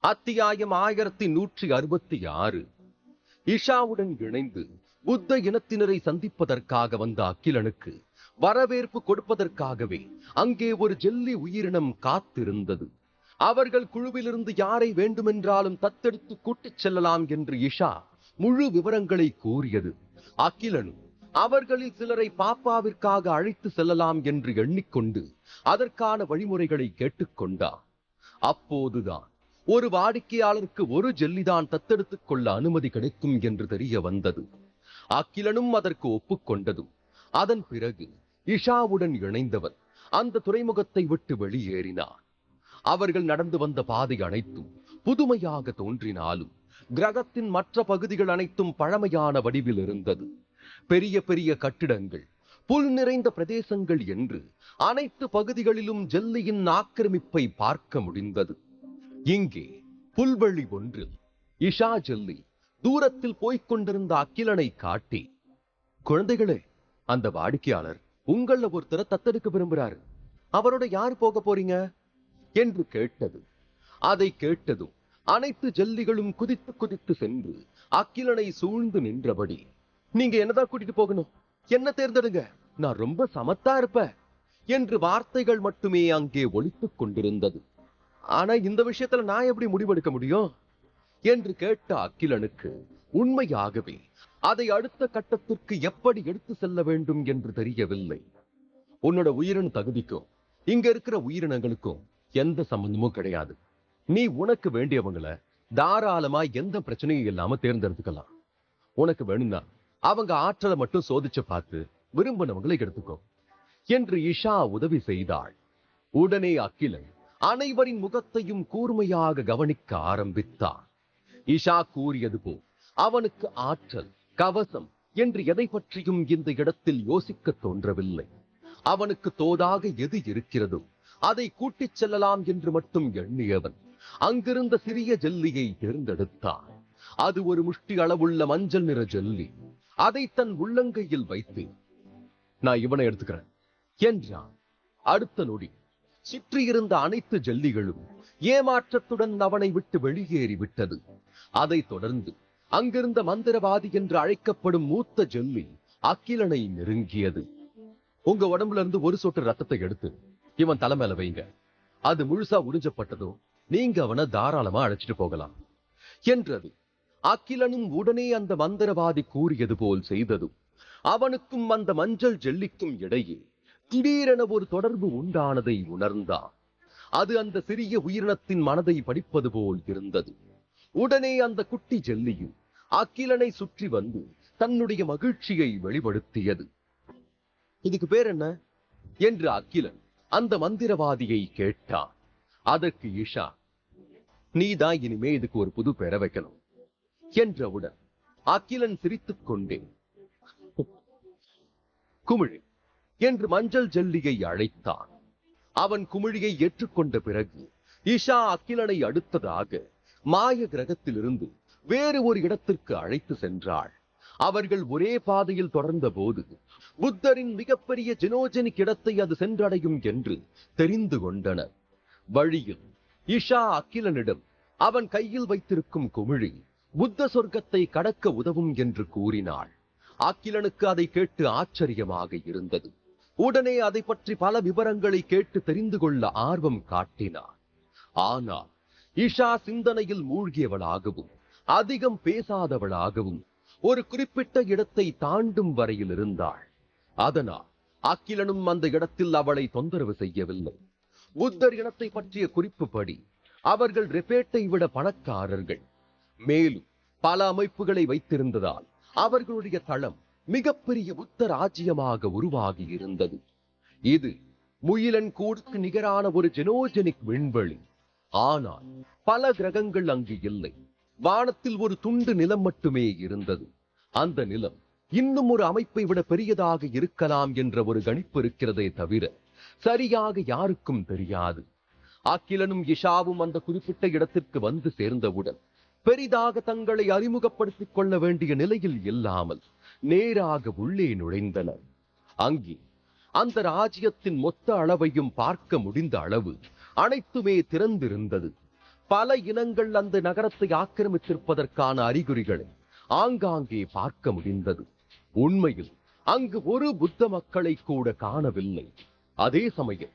அத்தியாயம் 1166. இஷாவுடன் இணைந்து புத்த இனத்தினரை சந்திப்பதற்காக வந்த அகிலனுக்கு வரவேற்பு கொடுப்பதற்காகவே அங்கே ஒரு ஜெல்லி உயிரினம் காத்திருந்தது. அவர்கள் குழுவிலிருந்து யாரை வேண்டுமென்றாலும் தத்தெடுத்து கூட்டிச் செல்லலாம் என்று இஷா முழு விவரங்களை கூறியது. அகிலனும் அவர்களில் சிலரை பாப்பாவிற்காக அழைத்து செல்லலாம் என்று எண்ணிக்கொண்டு அதற்கான வழிமுறைகளை கேட்டுக்கொண்டார். அப்போதுதான் ஒரு வாடிக்கையாளருக்கு ஒரு ஜெல்லிதான் தத்தெடுத்துக் கொள்ள அனுமதி கிடைக்கும் என்று தெரிய வந்தது. அகிலனும் அதற்கு ஒப்புக்கொண்டதும் அதன் பிறகு இஷாவுடன் இணைந்தவர் அந்த துறைமுகத்தை விட்டு வெளியேறினார். அவர்கள் நடந்து வந்த பாதை அனைத்தும் புதுமையாக தோன்றினாலும் கிரகத்தின் மற்ற பகுதிகள் அனைத்தும் பழமையான வடிவில் இருந்தது. பெரிய பெரிய கட்டிடங்கள், புல் நிறைந்த பிரதேசங்கள் என்று அனைத்து பகுதிகளிலும் ஜெல்லியின் ஆக்கிரமிப்பை பார்க்க முடிந்தது. இங்கே புல்வெளி ஒன்றில் இஷா ஜெல்லி தூரத்தில் போய்க் கொண்டிருந்த அகிலனை காட்டி, குழந்தைகளே, அந்த வாடிக்கையாளர் உங்கள ஒருத்தரை தத்தெடுக்க விரும்புகிறாரு. அவரோட யார் போக போறீங்க என்று கேட்டது. அதை கேட்டதும் அனைத்து ஜெல்லிகளும் குதித்து குதித்து சென்று அகிலனை சூழ்ந்து நின்றபடி, நீங்க என்னதான் கூட்டிட்டு போகணும், என்ன தேர்ந்தெடுங்க, நான் ரொம்ப சமத்தா இருப்ப என்று வார்த்தைகள் மட்டுமே அங்கே ஒலித்துக் கொண்டிருந்தது. ஆனா இந்த விஷயத்துல நான் எப்படி முடிவெடுக்க முடியும் என்று கேட்ட அகிலனுக்கு உண்மையாகவே அதை அடுத்த கட்டத்திற்கு எப்படி எடுத்து செல்ல வேண்டும் என்று தெரியவில்லை. உன்னோட உயிரின தகுதிக்கும் இங்க இருக்கிற உயிரினங்களுக்கும் எந்த சம்பந்தமும் கிடையாது. நீ உனக்கு வேண்டியவங்களை தாராளமா எந்த பிரச்சனையும் இல்லாம தேர்ந்தெடுத்துக்கலாம். உனக்கு வேணும்னா அவங்க ஆற்றலை மட்டும் சோதிச்சு பார்த்து விரும்பினவங்களை எடுத்துக்கோ என்று இஷா உதவி செய்தாள். உடனே அகிலன் அனைவரின் முகத்தையும் கூர்மையாக கவனிக்க ஆரம்பித்தான். இஷா கூறியது போல் அவனுக்கு ஆற்றல், கவசம் என்று எதை பற்றியும் இந்த இடத்தில் யோசிக்க தோன்றவில்லை. அவனுக்கு தோதாக எது இருக்கிறதோ அதை கூட்டிச் செல்லலாம் என்று மட்டும் எண்ணியவன் அங்கிருந்த சிறிய ஜெல்லியை தேர்ந்தெடுத்தான். அது ஒரு முஷ்டி அளவுள்ள மஞ்சள் நிற ஜெல்லி. அதை தன் உள்ளங்கையில் வைத்து, நான் இவனை எடுத்துக்கிறேன் என்றான். அடுத்த நொடி சுற்றியிருந்த அனைத்து ஜெல்லிகளும் ஏமாற்றத்துடன் அவனை விட்டு வெளியேறி விட்டது. அதைத் தொடர்ந்து அங்கிருந்த மந்திரவாதி என்று அழைக்கப்படும் மூத்த ஜெல்லி அகிலனை நெருங்கியது. உங்க உடம்புல இருந்து ஒரு சொட்டு ரத்தத்தை எடுத்து இவன் தலைமையில வைங்க. அது முழுசா உறிஞ்சப்பட்டதோ நீங்க அவனை தாராளமா அழைச்சிட்டு போகலாம் என்றது. அகிலனும் உடனே அந்த மந்திரவாதி கூறியது போல் செய்ததும் அவனுக்கும் அந்த மஞ்சள் ஜெல்லிக்கும் இடையே திடீரென ஒரு தொடர்பு உண்டானதை உணர்ந்தான். அது அந்த சிறிய உயிரினத்தின் மனதை படிப்பது போல் இருந்தது. உடனே அந்த குட்டி ஜெல்லியும் அகிலனை சுற்றி வந்து தன்னுடைய மகிழ்ச்சியை வெளிப்படுத்தியது. இதுக்கு பேர் என்ன என்று அகிலன் அந்த மந்திரவாதியை கேட்டான். அதற்கு இஷா, நீதான் இனிமே இதுக்கு ஒரு புது பெயரை வைக்கணும் என்றவுடன் அகிலன் சிரித்துக் கொண்டே குமிழி என்று மஞ்சள் ஜெல்லியை அழைத்தான். அவன் குமிழியை ஏற்றுக்கொண்ட பிறகு இஷா அகிலனை அடுத்ததாக மாய கிரகத்திலிருந்து வேறு ஒரு இடத்திற்கு அழைத்து சென்றாள். அவர்கள் ஒரே பாதையில் தொடர்ந்த போது புத்தரின் மிகப்பெரிய ஜெனோஜெனிக் இடத்தை அது சென்றடையும் என்று தெரிந்து கொண்டனர். வழியில் இஷா அகிலனிடம் அவன் கையில் வைத்திருக்கும் குமிழி புத்த சொர்க்கத்தை கடக்க உதவும் என்று கூறினாள். அகிலனுக்கு அதை கேட்டு ஆச்சரியமாக இருந்தது. உடனே அதை பற்றி பல விவரங்களை கேட்டு தெரிந்து கொள்ள ஆர்வம் காட்டினார். ஆனால் இஷா சிந்தனையில் மூழ்கியவளாகவும் அதிகம் பேசாதவளாகவும் ஒரு குறிப்பிட்ட இடத்தை தாண்டும் வரையில் இருந்தாள். அதனால் அகிலனும் அந்த இடத்தில் அவளை தொந்தரவு செய்யவில்லை. புத்தர் இனத்தை பற்றிய குறிப்புப்படி அவர்கள் ரெபேட்டை விட பணக்காரர்கள். மேலும் பல அமைப்புகளை வைத்திருந்ததால் அவர்களுடைய தளம் மிகப்பெரிய புத்த ராஜ்யமாக உருவாகி இருந்தது. இது முயிலன் கூடுக்கு நிகரான ஒரு ஜெனோஜெனிக் விண்வெளி. ஆனால் பல கிரகங்கள் அங்கு இல்லை. வானத்தில் ஒரு துண்டு நிலம் மட்டுமே இருந்தது. அந்த நிலம் இன்னும் ஒரு அமைப்பை விட பெரியதாக இருக்கலாம் என்ற ஒரு கணிப்பு இருக்கிறதே தவிர சரியாக யாருக்கும் தெரியாது. அகிலனும் இஷாவும் அந்த குறிப்பிட்ட இடத்திற்கு வந்து சேர்ந்தவுடன் பெரிதாக தங்களை அறிமுகப்படுத்திக் கொள்ள வேண்டிய நிலையில் இல்லாமல் நேராக உள்ளே நுழைந்தனர். அங்கே அந்த ராஜ்யத்தின் மொத்த அளவையும் பார்க்க முடிந்த அளவு அனைத்துமே திறந்திருந்தது. பல இனங்கள் அந்த நகரத்தை ஆக்கிரமித்திருப்பதற்கான அறிகுறிகளை ஆங்காங்கே பார்க்க முடிந்தது. உண்மையில் அங்கு ஒரு புத்த மக்களை கூட காணவில்லை. அதே சமயம்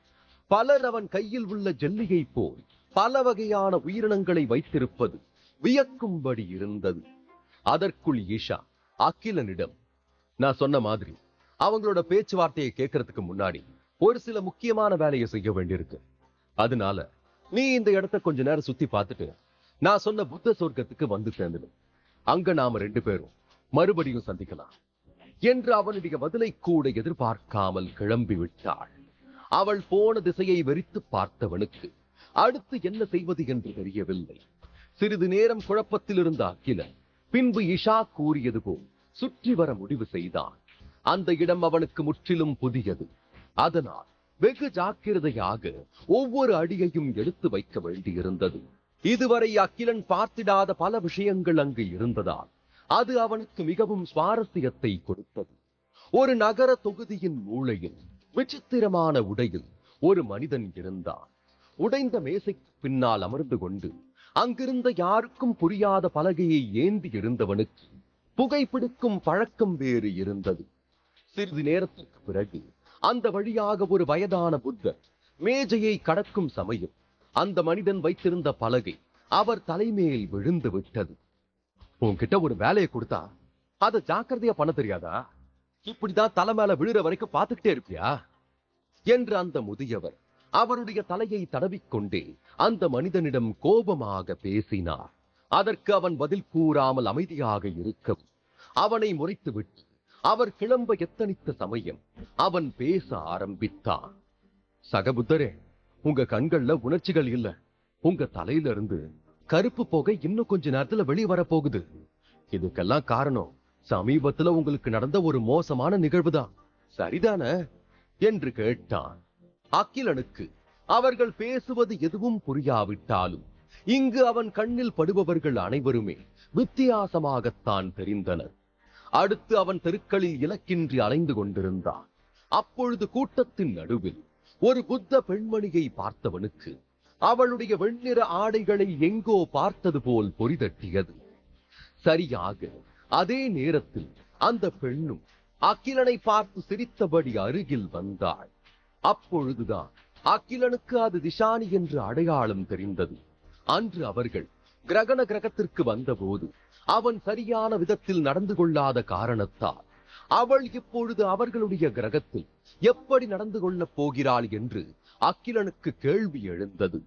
பலர் அவன் கையில் உள்ள ஜெல்லியை போல் பல வகையான உயிரினங்களை வைத்திருப்பது வியக்கும்படி இருந்தது. அதற்குள் ஈஷா அகிலனிடம், நான் சொன்ன மாதிரி அவங்களோட பேச்சுவார்த்தையை கேட்கறதுக்கு முன்னாடி ஒரு சில முக்கியமான வேலையை செய்ய வேண்டியிருக்கு. அதனால நீ இந்த இடத்த கொஞ்ச நேரம் சுத்தி பார்த்துட்டு நான் சொன்ன புத்த சொர்க்கத்துக்கு வந்து சேர்ந்துடும். அங்க நாம 2 பேரும் மறுபடியும் சந்திக்கலாம் என்று அவனுடைய பதிலை கூட எதிர்பார்க்காமல் கிளம்பி விட்டாள். அவள் போன திசையை வெறித்து பார்த்தவனுக்கு அடுத்து என்ன செய்வது என்று தெரியவில்லை. சிறிது நேரம் குழப்பத்தில் இருந்த அகிலன் பின்பு இஷா கூறியது போல் சுற்றி வர முடிவு செய்தான். அந்த இடம் அவனுக்கு முற்றிலும் புதியது. அதனால் வெகு ஜாக்கிரதையாக ஒவ்வொரு அடியையும் எடுத்து வைக்க வேண்டியிருந்தது. இதுவரை அகிலன் பார்த்திடாத பல விஷயங்கள் அங்கு இருந்ததால் அது அவனுக்கு மிகவும் சுவாரஸ்யத்தை கொடுத்தது. ஒரு நகர தொகுதியின் மூலையில் விசித்திரமான உடையில் ஒரு மனிதன் இருந்தான். உடைந்த மேசைக்கு பின்னால் அமர்ந்து கொண்டு அங்கிருந்த யாருக்கும் புரியாத பலகையை ஏந்தி இருந்தவனுக்கு புகைப்பிடிக்கும் பழக்கம் வேறு இருந்தது. சிறிது நேரத்திற்கு பிறகு அந்த வழியாக ஒரு வயதான புத்தர் மேஜையை கடக்கும் சமயம் அந்த மனிதன் வைத்திருந்த பலகை அவர் தலைமேல் விழுந்து விட்டது. உன்கிட்ட ஒரு வேலையை கொடுத்தா அதை ஜாக்கிரதையா பண்ண தெரியாதா? இப்படிதான் தலை மேல விழுற வரைக்கும் பார்த்துக்கிட்டே இருப்பியா என்று அந்த முதியவர் அவருடைய தலையை தடவிக்கொண்டே அந்த மனிதனிடம் கோபமாக பேசினார். அதற்கு அவன் பதில் கூறாமல் அமைதியாக இருக்கவும் அவனை முறைத்துவிட்டு அவர் கிளம்ப எத்தனித்த சமயம் அவன் பேச ஆரம்பித்தான். சகபுத்தரே, உங்க கண்கள்ல உணர்ச்சிகள் இல்ல. உங்க தலையில இருந்து கருப்பு புகை இன்னும் கொஞ்ச நேரத்துல வெளியே வரப்போகுது. இதுக்கெல்லாம் காரணம் சமீபத்துல உங்களுக்கு நடந்த ஒரு மோசமான நிகழ்வுதான், சரிதானே என்று கேட்டான். அகிலனுக்கு அவர்கள் பேசுவது எதுவும் புரியாவிட்டாலும் இங்கு அவன் கண்ணில் படுபவர்கள் அனைவருமே வித்தியாசமாகத்தான் தெரிந்தனர். அடுத்து அவன் தெருக்களில் இலக்கின்றி அலைந்து கொண்டிருந்தான். அப்பொழுது கூட்டத்தின் நடுவில் ஒரு புத்த பெண்மணியை பார்த்தவனுக்கு அவளுடைய வெண்ணிற ஆடைகளை எங்கோ பார்த்தது போல் பொறிதட்டியது. சரியாக அதே நேரத்தில் அந்த பெண்ணும் அகிலனை பார்த்து சிரித்தபடி அருகில் வந்தாள். அப்பொழுதுதான் அகிலனுக்கு அது திஷானி என்று அடையாளம் தெரிந்தது. அன்று அவர்கள் கிரகண கிரகத்திற்கு வந்தபோது அவன் சரியான விதத்தில் நடந்து கொள்ளாத காரணத்தால் அவள் இப்பொழுது அவர்களுடைய கிரகத்தில் எப்படி நடந்து கொள்ளப் போகிறாள் என்று அகிலனுக்கு கேள்வி எழுந்தது.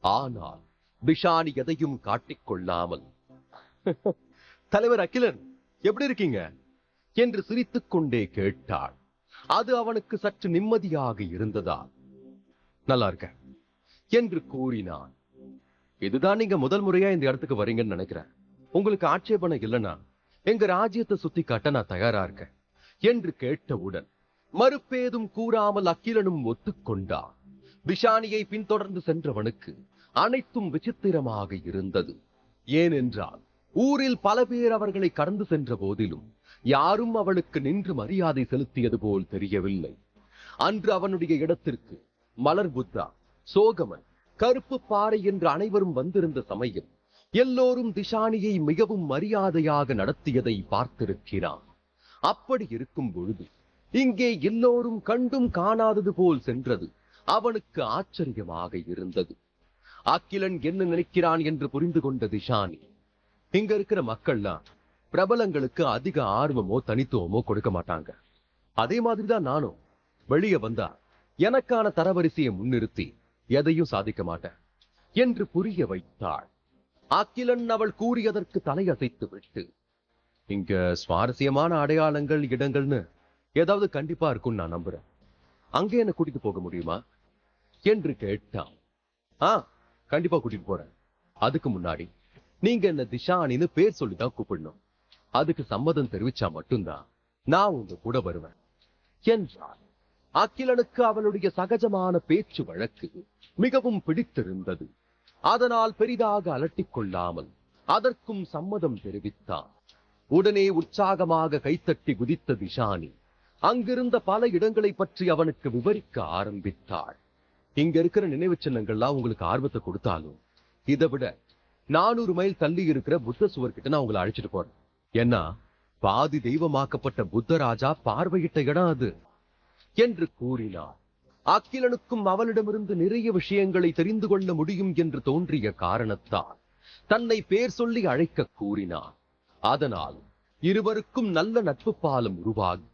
ஆனால் திஷானி எதையும் காட்டிக்கொள்ளாமல், தலைவர் அகிலன் எப்படி இருக்கீங்க என்று சிரித்துக் கொண்டே கேட்டாள். அது அவனுக்கு சற்று நிம்மதியாக இருந்ததால், நல்லா இருக்க என்று கூறினான். இதுதான் நீங்க முதல் முறையா இந்த இடத்துக்கு வரீங்கன்னு நினைக்கிறேன். உங்களுக்கு ஆட்சேபனை இல்லைன்னா எங்க ராஜ்யத்தை சுத்தி காட்ட நான் தயாரா இருக்கேன் என்று கேட்டவுடன் மறுப்பேதும் கூறாமல் அகிலனும் ஒத்துக்கொண்டான். திஷானியை பின்தொடர்ந்து சென்றவனுக்கு அனைத்தும் விசித்திரமாக இருந்தது. ஏனென்றால் ஊரில் பல பேர் அவர்களை கடந்து சென்ற போதிலும் யாரும் அவளுக்கு நின்று மரியாதை செலுத்தியது போல் தெரியவில்லை. அன்று அவனுடைய இடத்திற்கு மலர் புத்தா, சோகமன், கருப்பு பாறை என்று அனைவரும் வந்திருந்த சமயம் எல்லோரும் திஷானியை மிகவும் மரியாதையாக நடத்தியதை பார்த்திருக்கிறான். அப்படி இருக்கும் பொழுது இங்கே எல்லோரும் கண்டும் காணாதது போல் சென்றது அவனுக்கு ஆச்சரியமாக இருந்தது. அகிலன் என்ன நினைக்கிறான் என்று புரிந்து கொண்ட திஷானி, இங்க இருக்கிற மக்கள்லாம் பிரபலங்களுக்கு அதிக ஆர்வமோ தனித்துவமோ கொடுக்க மாட்டாங்க. அதே மாதிரிதான் நானும் வெளியே வந்தா எனக்கான தரவரிசையை முன்னிறுத்தி எதையும் சாதிக்க மாட்டேன் என்று புரிய வைத்தாள். அகிலன் அவள் கூறியதற்கு தலையசைத்து விட்டு, இங்க சுவாரஸ்யமான அடையாளங்கள், இடங்கள்னு ஏதாவது கண்டிப்பா இருக்கும்னு நான் நம்புறேன். அங்கே என்ன கூட்டிட்டு போக முடியுமா என்று கேட்டான். கண்டிப்பா கூட்டிட்டு போறேன். அதுக்கு முன்னாடி நீங்க என்ன திஷானின்னு பேர் சொல்லிதான் கூப்பிடணும். அதுக்கு சம்மதம் தெரிவிச்சா மட்டும்தான் நான் உங்க கூட வருவேன் என்றார். அகிலனுக்கு அவளுடைய சகஜமான பேச்சு வழக்கு மிகவும் பிடித்திருந்தது. அதனால் பெரிதாக அலட்டிக் கொள்ளாமல் அதற்கும் சம்மதம் தெரிவித்தான். உடனே உற்சாகமாக கைத்தட்டி குதித்த திஷானி அங்கிருந்த பல இடங்களை பற்றி அவனுக்கு விவரிக்க ஆரம்பித்தாள். இங்க இருக்கிற நினைவு சின்னங்கள்லாம் உங்களுக்கு ஆர்வத்தை கொடுத்தாலும் இதை விட 400 மைல் தள்ளி இருக்கிற புத்த சுவர்கிட்ட நான் உங்களை அழைச்சிட்டு போறேன். ஏன்னா பாதி தெய்வமாக்கப்பட்ட புத்தராஜா பார்வையிட்ட இடம் அது என்று கூறினார். அக்கிலனுக்கும் அவளிடமிருந்து நிறைய விஷயங்களை தெரிந்து கொள்ள முடியும் என்று தோன்றிய காரணத்தால் தன்னை பேர் சொல்லி அழைக்க கூறினார். அதனால் இருவருக்கும் நல்ல நட்பு பாலம் உருவாகி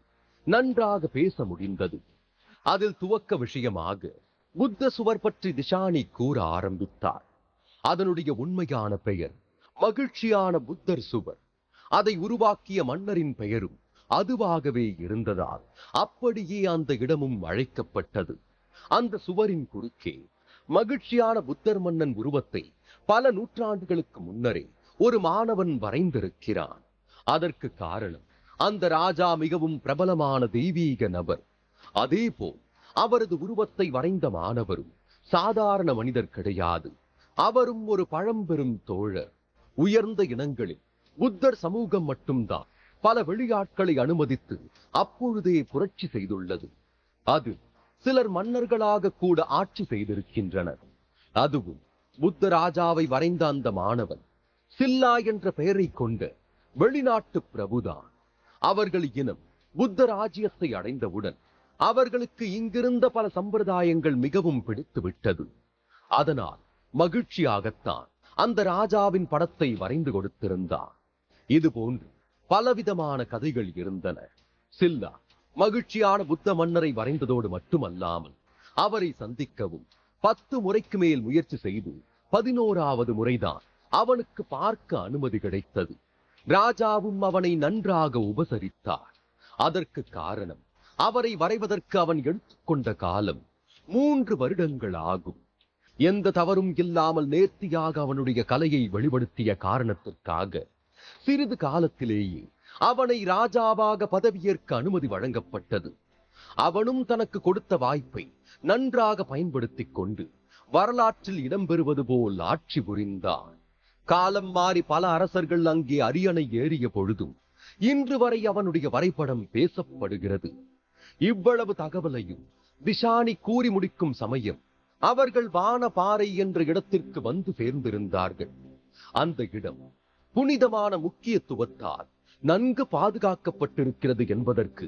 நன்றாக பேச முடிந்தது. அதில் துவக்க விஷயமாக புத்த சுவர் பற்றி திஷானி கூற ஆரம்பித்தார். அதனுடைய உண்மையான பெயர் மகிழ்ச்சியான புத்தர் சுவர். அதை உருவாக்கிய மன்னரின் பெயரும் அதுவாகவே இருந்ததால் அப்படியே அந்த இடமும் அழைக்கப்பட்டது. அந்த சுவரின் குறுக்கே மகிழ்ச்சியான புத்தர் மன்னன் உருவத்தை பல நூற்றாண்டுகளுக்கு முன்னரே ஒரு மாணவன் வரைந்திருக்கிறான். அதற்கு காரணம் அந்த ராஜா மிகவும் பிரபலமான தெய்வீக நபர். அதேபோல் அவரது உருவத்தை வரைந்த மாணவரும் சாதாரண மனிதர் கிடையாது. அவரும் ஒரு பழம்பெரும் தோழர். உயர்ந்த இனங்களில் புத்தர் சமூகம் மட்டும்தான் பல வெளியாட்களை அனுமதித்து அப்பொழுதே புரட்சி செய்துள்ளது. அது சிலர் மன்னர்களாக கூட ஆட்சி செய்திருக்கின்றனர். அதுவும் புத்த ராஜாவை வரைந்த அந்த மாணவன் சில்லா என்ற பெயரை கொண்ட வெளிநாட்டு பிரபுதான். அவர்கள் இனம் புத்த ராஜ்யத்தை அடைந்தவுடன் அவர்களுக்கு இங்கிருந்த பல சம்பிரதாயங்கள் மிகவும் பிடித்து விட்டது. அதனால் மகிழ்ச்சியாகத்தான் அந்த ராஜாவின் படத்தை வரைந்து கொடுத்திருந்தார். இதுபோன்று பலவிதமான கதைகள் இருந்தன. சில்லா மகிழ்ச்சியான புத்த மன்னரை வரைந்ததோடு மட்டுமல்லாமல் அவரை சந்திக்கவும் 10 முறைக்கு மேல் முயற்சி செய்து 11வது முறைதான் அவனுக்கு பார்க்க அனுமதி கிடைத்தது. ராஜாவும் அவனை நன்றாக உபசரித்தார். அதற்கு காரணம் அவரை வரைவதற்கு அவன் எடுத்துக்கொண்ட காலம் 3 வருடங்கள் ஆகும். எந்த தவறும் இல்லாமல் நேர்த்தியாக அவனுடைய கலையை வெளிப்படுத்திய காரணத்திற்காக சிறிது காலத்திலேயே அவனை ராஜாவாக பதவியேற்க அனுமதி வழங்கப்பட்டது. அவனும் தனக்கு கொடுத்த வாய்ப்பை நன்றாக பயன்படுத்திக் கொண்டு வரலாற்றில் இடம்பெறுவது போல் ஆட்சி புரிந்தான். காலம் மாறி பல அரசர்கள் அங்கே அரியணை ஏறிய பொழுதும் இன்று வரை அவனுடைய வரைபடம் பேசப்படுகிறது. இவ்வளவு தகவலையும் திஷானி கூறி முடிக்கும் சமயம் அவர்கள் வானபாறை என்ற இடத்திற்கு வந்து சேர்ந்திருந்தார்கள். அந்த இடம் புனிதமான முக்கியத்துவத்தால் நன்கு பாதுகாக்கப்பட்டிருக்கிறது என்பதற்கு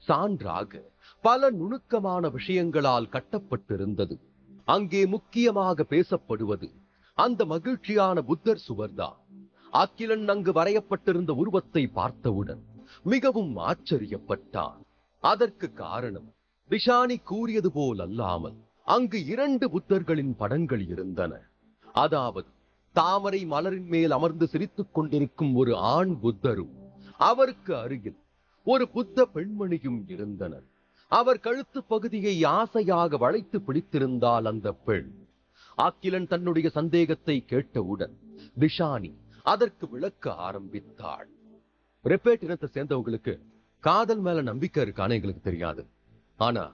சான்றாக பல நுணுக்கமான விஷயங்களால் கட்டப்பட்டிருந்தது. அங்கே முக்கியமாக பேசப்படுவது அந்த மகிழ்ச்சியான புத்தர் சுவர்தான். அக்கிலன் அங்கு வரையப்பட்டிருந்த உருவத்தை பார்த்தவுடன் மிகவும் ஆச்சரியப்பட்டான். அதற்கு காரணம் திஷானி கூறியது போல் அல்லாமல் அங்கு 2 புத்தர்களின் படங்கள் இருந்தன. அதாவது தாமரை மலரின் மேல் அமர்ந்து சிரித்துக் கொண்டிருக்கும் ஒரு ஆண் புத்தரும் அவருக்கு அருகில் ஒரு புத்த பெண்மணியும் இருந்தனர். அவர் கழுத்து பகுதியை ஆசையாக வளைத்து பிடித்திருந்தால் அந்த பெண். அக்கிலன் தன்னுடைய சந்தேகத்தை கேட்டவுடன் திஷானி அதற்கு விளக்க ஆரம்பித்தாள். ரெப்பேட் இனத்தை சேர்ந்தவங்களுக்கு காதல் மேல நம்பிக்கை இருக்கான்னு எங்களுக்கு தெரியாது. ஆனா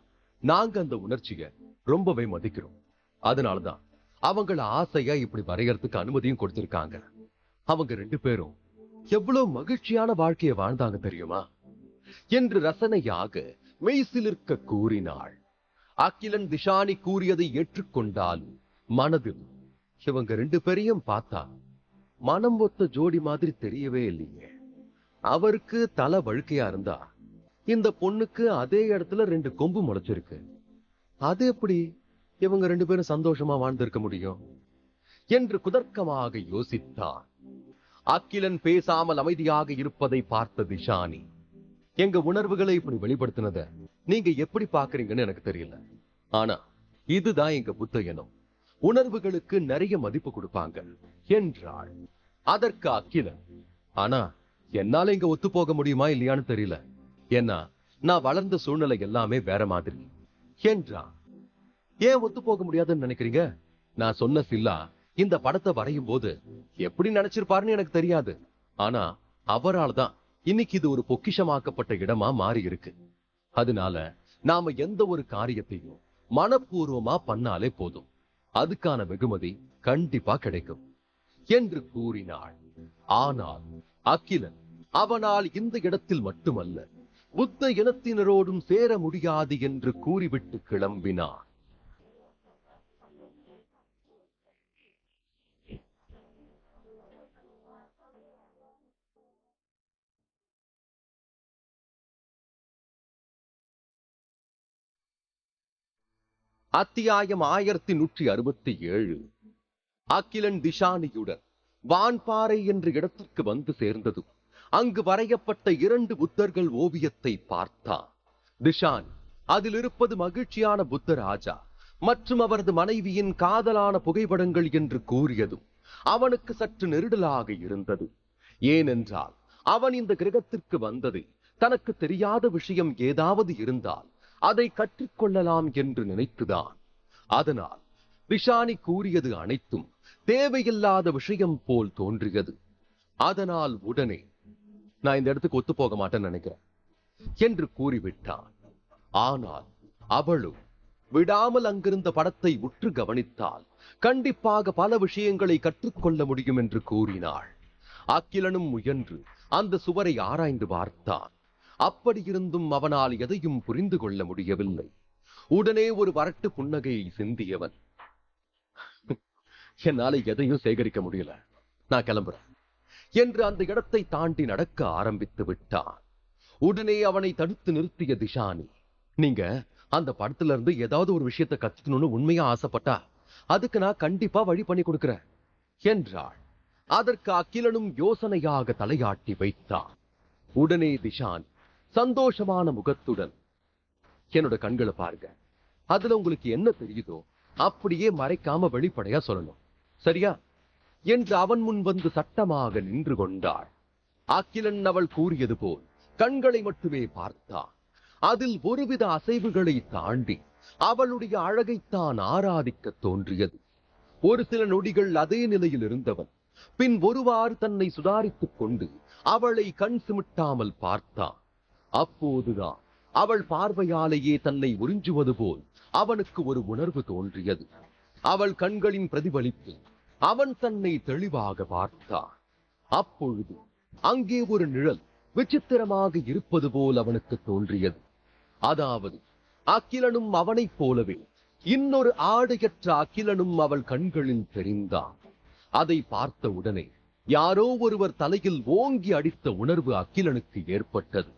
நாங்க அந்த உணர்ச்சியை ரொம்பவே மதிக்கிறோம். அதனாலதான் அவங்கள ஆசையா இப்படி வரையறதுக்கு அனுமதியும் கொடுத்திருக்காங்க. அவங்க 2 பேரும் எவ்வளவு மகிழ்ச்சியான வாழ்க்கையை வாழ்ந்தாங்க தெரியுமா என்று ரசனையாக மெய்சிலிருக்க கூறினாள். அக்கிலன் திஷானி கூறியதை ஏற்றுக்கொண்டாலும் மனதில் இவங்க 2 பேரையும் பார்த்தா மனம் ஒத்த ஜோடி மாதிரி தெரியவே இல்லையே. அவருக்கு தலை வழுக்கையா இருந்தா இந்த பொண்ணுக்கு அதே இடத்துல 2 கொம்பு முளைச்சிருக்கு. அது எப்படி இவங்க 2 பேரும் சந்தோஷமா வாழ்ந்திருக்க முடியும் என்று குதர்க்கமாக யோசித்தார். அக்கிலன் பேசாமல் அமைதியாக இருப்பதை பார்த்த திஷானி, எங்க உணர்வுகளை இப்படி வெளிப்படுத்தினத நீங்க எப்படி பாக்குறீங்கன்னு எனக்கு தெரியல. ஆனா இதுதான் எங்க புத்த இனம். உணர்வுகளுக்கு நிறைய மதிப்பு கொடுப்பாங்க என்றாள். அதற்கு அக்கிலன், ஆனா என்னால இங்க ஒத்து போக முடியுமா இல்லையான்னு தெரியல. ஏன்னா நான் வளர்ந்த சூழ்நிலை எல்லாமே வேற மாதிரி என்றான். ஏன் ஒத்து போக முடியாதுன்னு நினைக்கிறீங்க? நான் சொன்ன சில்லா இந்த படத்தை வரையும் போது எப்படி நினைச்சிருப்பாருன்னு எனக்கு தெரியாது. ஆனா அவரால் தான் இன்னைக்கு இது ஒரு பொக்கிஷமாக்கப்பட்ட இடமா மாறி இருக்கு. அதனால நாம எந்த ஒரு காரியத்தையும் மனப்பூர்வமா பண்ணாலே போதும், அதுக்கான வெகுமதி கண்டிப்பா கிடைக்கும் என்று கூறினாள். ஆனால் அக்கிலன் அவனால் இந்த இடத்தில் மட்டுமல்ல புத்த இனத்தினரோடும் சேர முடியாது என்று கூறிவிட்டு கிளம்பினான். அத்தியாயம் 1167. அகிலன் திஷானியுடன் வான்பாறை என்ற இடத்திற்கு வந்து சேர்ந்ததும் அங்கு வரையப்பட்ட 2 புத்தர்கள் ஓவியத்தை பார்த்தான். திஷான் அதில் இருப்பது மகிழ்ச்சியான புத்த ராஜா மற்றும் அவரது மனைவியின் காதலான புகைப்படங்கள் என்று கூறியதும் அவனுக்கு சற்று நெருடலாக இருந்தது. ஏனென்றால் அவன் இந்த கிரகத்திற்கு வந்தது தனக்கு தெரியாத விஷயம் ஏதாவது இருந்தால் அதை கற்றுக்கொள்ளலாம் என்று நினைத்துதான். அதனால் திஷானி கூறியது அனைத்தும் தேவையில்லாத விஷயம் போல் தோன்றியது. அதனால் உடனே நான் இந்த இடத்துக்கு ஒத்து போக மாட்டேன்னு நினைக்கிறேன் என்று கூறிவிட்டான். ஆனால் அவளும் விடாமல் அங்கிருந்த படத்தை உற்று கவனித்தால் கண்டிப்பாக பல விஷயங்களை கற்றுக்கொள்ள முடியும் என்று கூறினாள். அகிலனும் முயன்று அந்த சுவரை ஆராய்ந்து பார்த்தான். அப்படியிருந்தும் அவனால் எதையும் புரிந்து கொள்ள முடியவில்லை. உடனே ஒரு வரட்டு புன்னகையை சிந்தியவன், என்னால எதையும் சேகரிக்க முடியல, நான் கிளம்புறேன் என்று அந்த இடத்தை தாண்டி நடக்க ஆரம்பித்து விட்டான். உடனே அவனை தடுத்து நிறுத்திய திஷானி, நீங்க அந்த படத்துல இருந்து ஏதாவது ஒரு விஷயத்தை கத்துக்கணும்னு உண்மையா ஆசைப்பட்டா அதுக்கு நான் கண்டிப்பா வழி பண்ணி கொடுக்கிறேன் என்றாள். அதற்கு அகிலனும் யோசனையாக தலையாட்டி வைத்தான். உடனே திஷான் சந்தோஷமான முகத்துடன், என்னோட கண்களை பாருங்க, அதுல உங்களுக்கு என்ன தெரியுதோ அப்படியே மறைக்காம வெளிப்படையா சொல்லணும், சரியா என்று அவன் முன் வந்து சட்டமாக நின்று கொண்டாள். அகிலன் அவள் கூறியது போல் கண்களை மட்டுமே பார்த்தான். அதில் ஒருவித அசைவுகளை தாண்டி அவளுடைய அழகைத்தான் ஆராதிக்க தோன்றியது. ஒரு சில நொடிகள் அதே நிலையில் இருந்தவன் பின் ஒருவாறு தன்னை சுதாரித்துக் கொண்டு அவளை கண் சிமிட்டாமல் பார்த்தான். அப்போதுதான் அவள் பார்வையாலேயே தன்னை உறிஞ்சுவது போல் அவனுக்கு ஒரு உணர்வு தோன்றியது. அவள் கண்களின் பிரதிபலிப்பு அவன் தன்னை தெளிவாக பார்த்தான். அப்பொழுது அங்கே ஒரு நிழல் விசித்திரமாக இருப்பது போல் அவனுக்கு தோன்றியது. அதாவது அகிலனும் அவனைப் போலவே இன்னொரு ஆடையற்ற அகிலனும் அவள் கண்களில் தெரிந்தான். அதை பார்த்த உடனே யாரோ ஒருவர் தலையில் ஓங்கி அடித்த உணர்வு அகிலனுக்கு ஏற்பட்டது.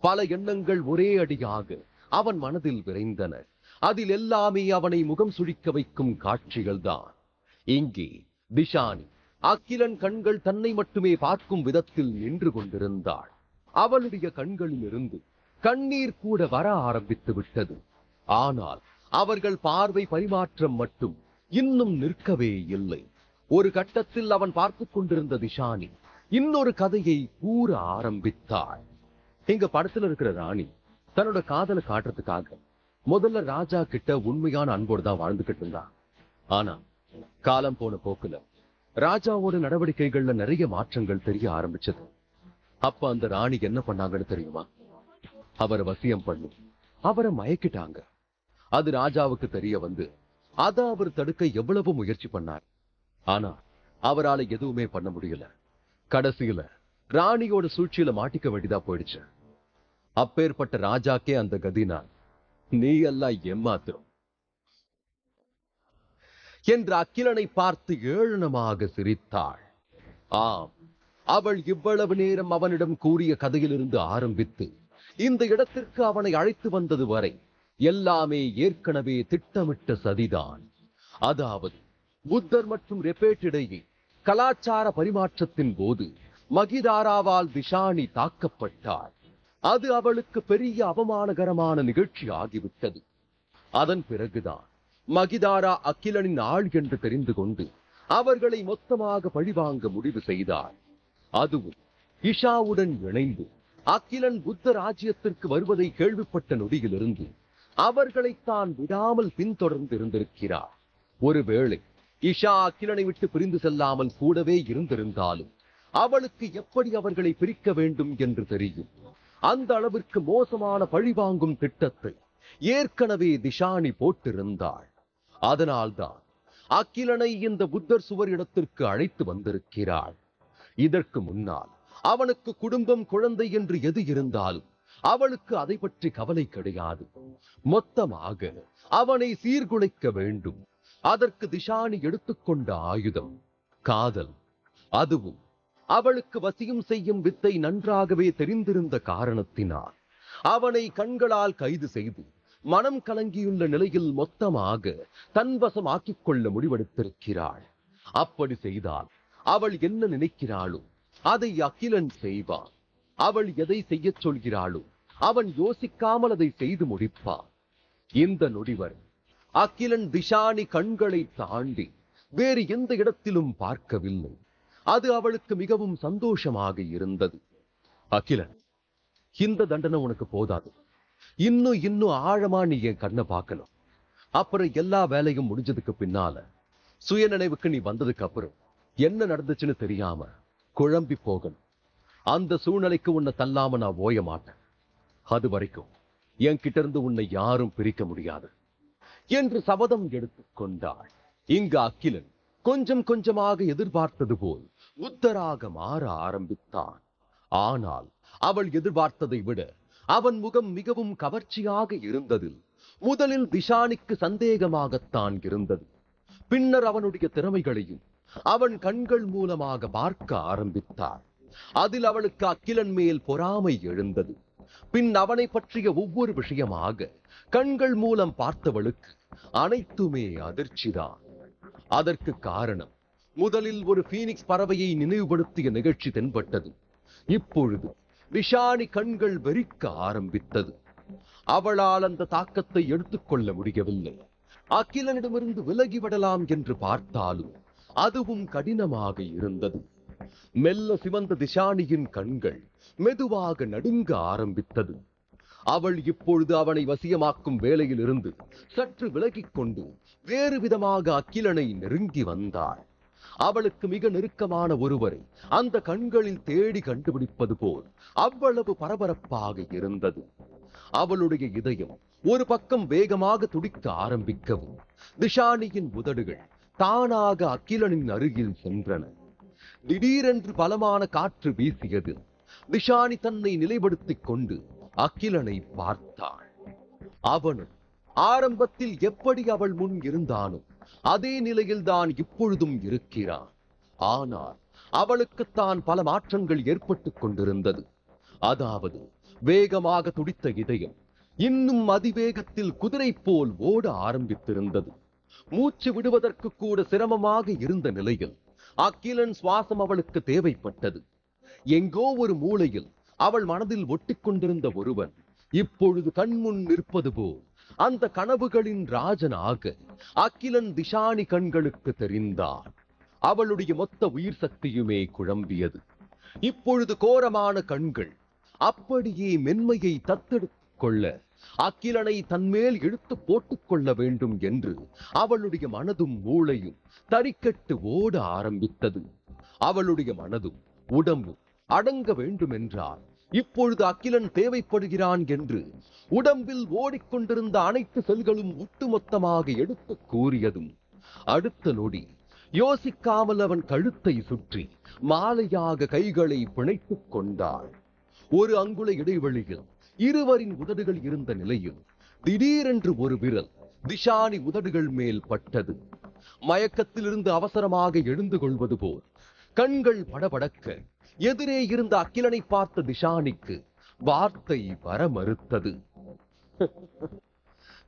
பல எண்ணங்கள் ஒரே அடியாக அவன் மனதில் விரைந்தன. அதில் எல்லாமே அவனை முகம் சுழிக்க வைக்கும் காட்சிகள் தான். இங்கே திஷானி அகிலன் கண்கள் தன்னை மட்டுமே பார்க்கும் விதத்தில் நின்று கொண்டிருந்தாள். அவளுடைய கண்களில் இருந்து கண்ணீர் கூட வர ஆரம்பித்து விட்டது. ஆனால் அவர்கள் பார்வை பரிமாற்றம் மட்டும் இன்னும் நிற்கவே இல்லை. ஒரு கட்டத்தில் அவன் பார்த்துக் கொண்டிருந்த திஷானி இன்னொரு கதையை கூற ஆரம்பித்தாள். இங்க படத்துல இருக்கிற ராணி தன்னோட காதலை காட்டுறதுக்காக முதல்ல ராஜா கிட்ட உண்மையான அன்போடு தான் வாழ்ந்துகிட்டு இருந்தா. ஆனா காலம் போன போக்குல ராஜாவோட நடவடிக்கைகள்ல நிறைய மாற்றங்கள் தெரிய ஆரம்பிச்சது. அப்ப அந்த ராணி என்ன பண்ணாங்கன்னு தெரியுமா? அவரை வசியம் பண்ணி அவரை மயக்கிட்டாங்க. அது ராஜாவுக்கு தெரிய வந்து அதை அவர் தடுக்க எவ்வளவு முயற்சி பண்ணார். ஆனா அவரால் எதுவுமே பண்ண முடியல. கடைசியில ராணியோட சூழ்ச்சியில மாட்டிக்க வேண்டியதா போயிடுச்சு. அப்பேற்பட்ட ராஜாக்கே அந்த கதினா, நீ எல்லாம் ஏமாத்திரம் என்று அகிலனை பார்த்து ஏளனமாக சிரித்தாள். ஆம், அவள் இவ்வளவு நேரம் அவனிடம் கூறிய கதையிலிருந்து ஆரம்பித்து இந்த இடத்திற்கு அவனை அழைத்து வந்தது வரை எல்லாமே ஏற்கனவே திட்டமிட்ட சதிதான். அதாவது புத்தர் மற்றும் ரெபேட் இடையே கலாச்சார பரிமாற்றத்தின் போது மகிதாராவால் திஷானி தாக்கப்பட்டாள். அது அவளுக்கு பெரிய அவமானகரமான நிகழ்ச்சி ஆகிவிட்டது. அதன் பிறகுதான் மகிதாரா அகிலனின் ஆள் என்று தெரிந்து கொண்டு அவர்களை மொத்தமாக பழிவாங்க முடிவு செய்தார். அதுவும் இஷாவுடன் இணைந்து அகிலன் புத்த ராஜ்யத்திற்கு வருவதை கேள்விப்பட்ட நொடியிலிருந்து அவர்களை தான் விடாமல் பின்தொடர்ந்து இருந்திருக்கிறார். ஒருவேளை இஷா அகிலனை விட்டு பிரிந்து செல்லாமல் கூடவே இருந்திருந்தாலும் அவளுக்கு எப்படி அவர்களை பிரிக்க வேண்டும் என்று தெரியும். அந்த அளவிற்கு மோசமான பழிவாங்கும் திட்டத்தை ஏற்கனவே திஷானி போட்டிருந்தாள். அதனால்தான் அகிலனை இந்த புத்தர் சுவர் இடத்திற்கு அழைத்து வந்திருக்கிறாள். இதற்கு முன்னால் அவனுக்கு குடும்பம், குழந்தை என்று எது இருந்தாலும் அவளுக்கு அதை பற்றி கவலை கிடையாது. மொத்தமாக அவனை சீர்குலைக்க வேண்டும். அதற்கு திஷானி எடுத்துக்கொண்ட ஆயுதம் காதல். அதுவும் அவளுக்கு வசியம் செய்யும் வித்தை நன்றாகவே தெரிந்திருந்த காரணத்தினால் அவனை கண்களால் கைது செய்து மனம் கலங்கியுள்ள நிலையில் மொத்தமாக தன்வசம் ஆக்கிக் கொள்ள முடிவெடுத்திருக்கிறாள். அப்படி செய்தால் அவள் என்ன நினைக்கிறாளோ அதை அகிலன் செய்வான். அவள் எதை செய்யச் சொல்கிறாளோ அவன் யோசிக்காமல் அதை செய்து முடிப்பான். இந்த நொடிவர் அகிலன் திஷானி கண்களை தாண்டி வேறு எந்த இடத்திலும் பார்க்கவில்லை. அது அவளுக்கு மிகவும் சந்தோஷமாக இருந்தது. அகிலன், இந்த தண்டனை உனக்கு போதாது. இன்னும் ஆழமா நீ என் கண்ணை பார்க்கணும். அப்புறம் எல்லா வேலையும் முடிஞ்சதுக்கு பின்னால சுயநினைவுக்கு நீ வந்ததுக்கு அப்புறம் என்ன நடந்துச்சுன்னு தெரியாம குழம்பி போகணும். அந்த சூழ்நிலைக்கு உன்னை தள்ளாம நான் ஓய மாட்டேன். அது வரைக்கும் என்கிட்ட இருந்து உன்னை யாரும் பிரிக்க முடியாது என்று சபதம் எடுத்துக் கொண்டாள். இங்கு அகிலன் கொஞ்சம் கொஞ்சமாக எதிர்பார்த்தது போல் உத்தராக மாற ஆரம்பித்தான். ஆனால் அவள் எதிர்பார்த்ததை விட அவன் முகம் மிகவும் கவர்ச்சியாக இருந்தது. முதலில் திஷானிக்கு சந்தேகமாகத்தான் இருந்தது. பின்னர் அவனுடைய திறமைகளையும் அவன் கண்கள் மூலமாக பார்க்க ஆரம்பித்தாள். அதில் அவளுக்கு அகிலன் மேல் பொறாமை எழுந்தது. பின் அவனை பற்றிய ஒவ்வொரு விஷயமாக கண்கள் மூலம் பார்த்தவளுக்கு அனைத்துமே அதிர்ச்சிதான். அதற்கு காரணம் முதலில் ஒரு பீனிக்ஸ் பறவையை நினைவுபடுத்திய நிகழ்ச்சி தென்பட்டது. இப்பொழுது திஷானி கண்கள் வெறிக்க ஆரம்பித்தது. அவளால் அந்த தாக்கத்தை எடுத்துக்கொள்ள முடியவில்லை. அகிலனிடமிருந்து விலகிவிடலாம் என்று பார்த்தாலும் அதுவும் கடினமாக இருந்தது. மெல்ல சிவந்த திஷானியின் கண்கள் மெதுவாக நடுங்க ஆரம்பித்தது. அவள் இப்பொழுது அவனை வசியமாக்கும் வேலையில் இருந்து சற்று விலகிக் கொண்டு வேறு விதமாக அகிலனை நெருங்கி வந்தாள். அவளுக்கு மிக நெருக்கமான ஒருவரை அந்த கண்களில் தேடி கண்டுபிடிப்பது போல் அவ்வளவு பரபரப்பாக இருந்தது. அவளுடைய இதயம் ஒரு பக்கம் வேகமாக துடிக்க ஆரம்பிக்கவும் திஷானியின் உதடுகள் தானாக அகிலனின் அருகில் சென்றன. திடீரென்று பலமான காற்று வீசியது. திஷானி தன்னை நிலைப்படுத்திக் கொண்டு அகிலனை பார்த்தாள். அவனும் ஆரம்பத்தில் எப்படி அவள் முன் இருந்தானோ அதே நிலையில் தான் இப்பொழுதும் இருக்கிறான். ஆனால் அவளுக்குத்தான் பல மாற்றங்கள் ஏற்பட்டுக் கொண்டிருந்தது. அதாவது வேகமாக துடித்த இதயம் இன்னும் அதிவேகத்தில் குதிரை போல் ஓட ஆரம்பித்திருந்தது. மூச்சு விடுவதற்கு கூட சிரமமாக இருந்த நிலையில் அகிலன் சுவாசம் அவளுக்கு தேவைப்பட்டது. எங்கோ ஒரு மூலையில் அவள் மனதில் ஒட்டிக் கொண்டிருந்த ஒருவன் இப்பொழுது கண்முன் நிற்பது போல் அந்த கனவுகளின் ராஜனாக அகிலன் திஷானி கண்களுக்கு தெரிந்தான். அவளுடைய மொத்த உயிர் சக்தியுமே குழம்பியது. இப்பொழுது கோரமான கண்கள் அப்படியே மென்மையை தத்தெடுத்துக் கொள்ள அகிலனை தன்மேல் இழுத்து போட்டுக் கொள்ள வேண்டும் என்று அவளுடைய மனதும் மூளையும் தறிக்கட்டு ஓட ஆரம்பித்தது. அவளுடைய மனதும் உடம்பும் அடங்க வேண்டும் என்றால் இப்பொழுது அகிலன் தேவைப்படுகிறான் என்று உடம்பில் ஓடிக்கொண்டிருந்த அனைத்து செல்களும் ஒட்டுமொத்தமாக எடுத்து கூறியதும் அடுத்த நொடி யோசிக்காமல் அவன் கழுத்தை சுற்றி மாலையாக கைகளை பிணைத்துக் கொண்டாள். ஒரு அங்குல இடைவெளியில் இருவரின் உதடுகள் இருந்த நிலையில் திடீரென்று ஒரு விரல் திஷானி உதடுகள் மேல் பட்டது. மயக்கத்திலிருந்து அவசரமாக எழுந்து கொள்வது போல் கண்கள் படபடக்க எதிரே இருந்த அகிலனை பார்த்த திஷானிக்கு வார்த்தை வர மறுத்தது.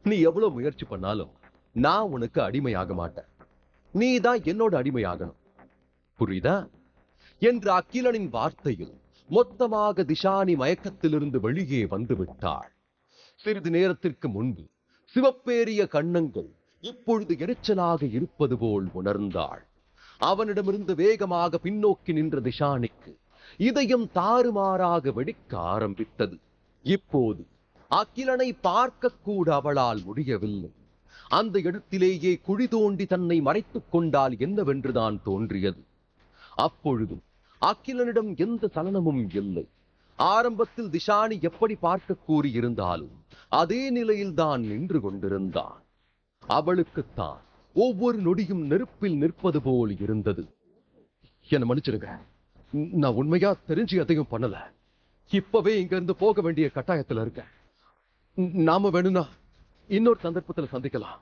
நீ எவ்வளவு முயற்சி பண்ணாலும் நான் உனக்கு அடிமையாக மாட்டேன். நீ தான் என்னோட அடிமையாகணும், புரியுதா என்று அகிலனின் வார்த்தையில் மொத்தமாக திஷானி மயக்கத்திலிருந்து வெளியே வந்து விட்டாள். சிறிது நேரத்திற்கு முன்பு சிவப்பேறிய கண்ணங்கள் இப்பொழுது எரிச்சலாக இருப்பது போல் உணர்ந்தாள். அவனிடமிருந்து வேகமாக பின்னோக்கி நின்ற திஷானிக்கு இதயம் தாறுமாறாக வெடிக்க ஆரம்பித்தது. இப்போது அகிலனை பார்க்க கூட அவளால் முடியவில்லை. அந்த இடத்திலேயே குழி தோண்டி தன்னை மறைத்துக் கொண்டால் என்னவென்றுதான் தோன்றியது. அப்பொழுதும் அகிலனிடம் எந்த சலனமும் இல்லை. ஆரம்பத்தில் திஷானி எப்படி பார்க்க கூறியிருந்தாலும் அதே நிலையில் தான் நின்று கொண்டிருந்தான். அவளுக்குத்தான் ஒவ்வொரு நொடியும் நெருப்பில் நிற்பது போல் இருந்தது. என்ன மன்னிச்சிருங்க, நான் உண்மையா தெரிஞ்சு எதையும் பண்ணல. இப்பவே இங்க இருந்து போக வேண்டிய கட்டாயத்துல இருக்க. நாம வேணும்னா இன்னொரு சந்தர்ப்பத்தில் சந்திக்கலாம்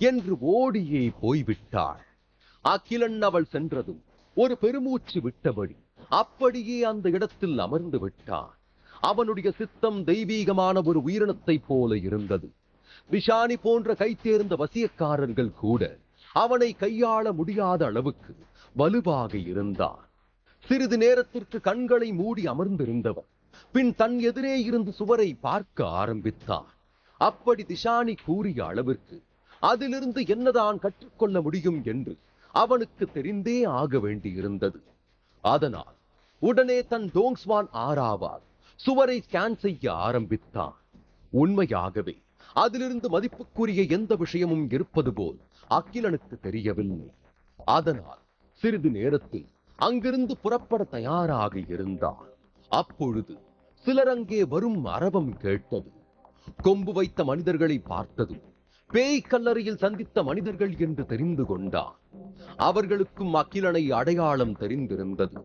என்று ஓடியே போய்விட்டாள். அகிலன் அவள் சென்றதும் ஒரு பெருமூச்சு விட்டபடி அப்படியே அந்த இடத்தில் அமர்ந்து விட்டான். அவனுடைய சித்தம் தெய்வீகமான ஒரு உயிரினத்தை போல இருந்தது. விஷானி போன்ற கை தேர்ந்த வசியக்காரர்கள் கூட அவனை கையாள முடியாத அளவுக்கு வலுவாக இருந்தார். சிறிது நேரத்திற்கு கண்களை மூடி அமர்ந்திருந்தவர் பின் தன் எதிரே இருந்து சுவரை பார்க்க ஆரம்பித்தார். அப்படி திஷானி கூறிய அளவிற்கு அதிலிருந்து என்னதான் கற்றுக்கொள்ள முடியும் என்று அவனுக்கு தெரிந்தே ஆக வேண்டியிருந்தது. அதனால் உடனே தன் டோங்ஸ்வான் ஆறாவால் சுவரை ஸ்கேன் செய்ய ஆரம்பித்தான். உண்மையாகவே அதிலிருந்து மதிப்புக்குரிய எந்த விஷயமும் இருப்பது போல் அகிலனுக்கு தெரியவில்லை. அதனால் சிறிது நேரத்தில் அங்கிருந்து புறப்பட தயாராக இருந்தார். அப்பொழுது சிலர் அங்கே வரும் அரவம் கேட்டது. கொம்பு வைத்த மனிதர்களை பார்த்ததும் பேய் கல்லறையில் சந்தித்த மனிதர்கள் என்று தெரிந்து கொண்டார். அவர்களுக்கும் அகிலனை அடையாளம் தெரிந்திருந்தது.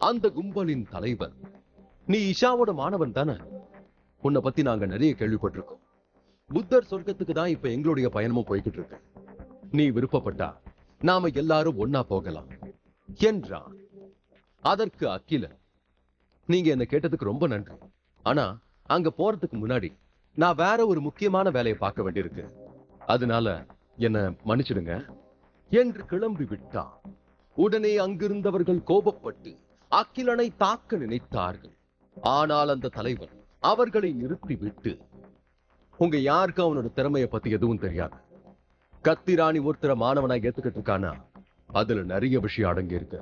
அந்த கும்பலின் தலைவர், நீ இஷாவோட மாணவன் தானே? உன்னை பத்தி நாங்க நிறைய கேள்விப்பட்டிருக்கோம். புத்தர் சொர்க்கத்துக்கு தான் இப்ப எங்களுடைய பயணமும் போய்கிட்டு இருக்கு. நீ விருப்பப்பட்டா நாம எல்லாரும் ஒன்னா போகலாம் என்றான். அதற்கு அகிலன், நீங்க என்ன கேட்டதுக்கு ரொம்ப நன்றி. ஆனா அங்க போறதுக்கு முன்னாடி நான் வேற ஒரு முக்கியமான வேலையை பார்க்க வேண்டியிருக்கு. அதனால என்ன மன்னிச்சிடுங்க என்று கிளம்பி விட்டான். உடனே அங்கிருந்தவர்கள் கோபப்பட்டு அகிலனை தாக்க நினைத்தார்கள். ஆனால் அந்த தலைவர் அவர்களை நிறுத்திவிட்டு, உங்க யாருக்கும் அவனோட திறமையை பத்தி எதுவும் தெரியாது. கத்திராணி ஒருத்தர மாணவனா ஏத்துக்கிட்டு இருக்கானா அதுல நிறைய விஷயம் அடங்கி இருக்கு.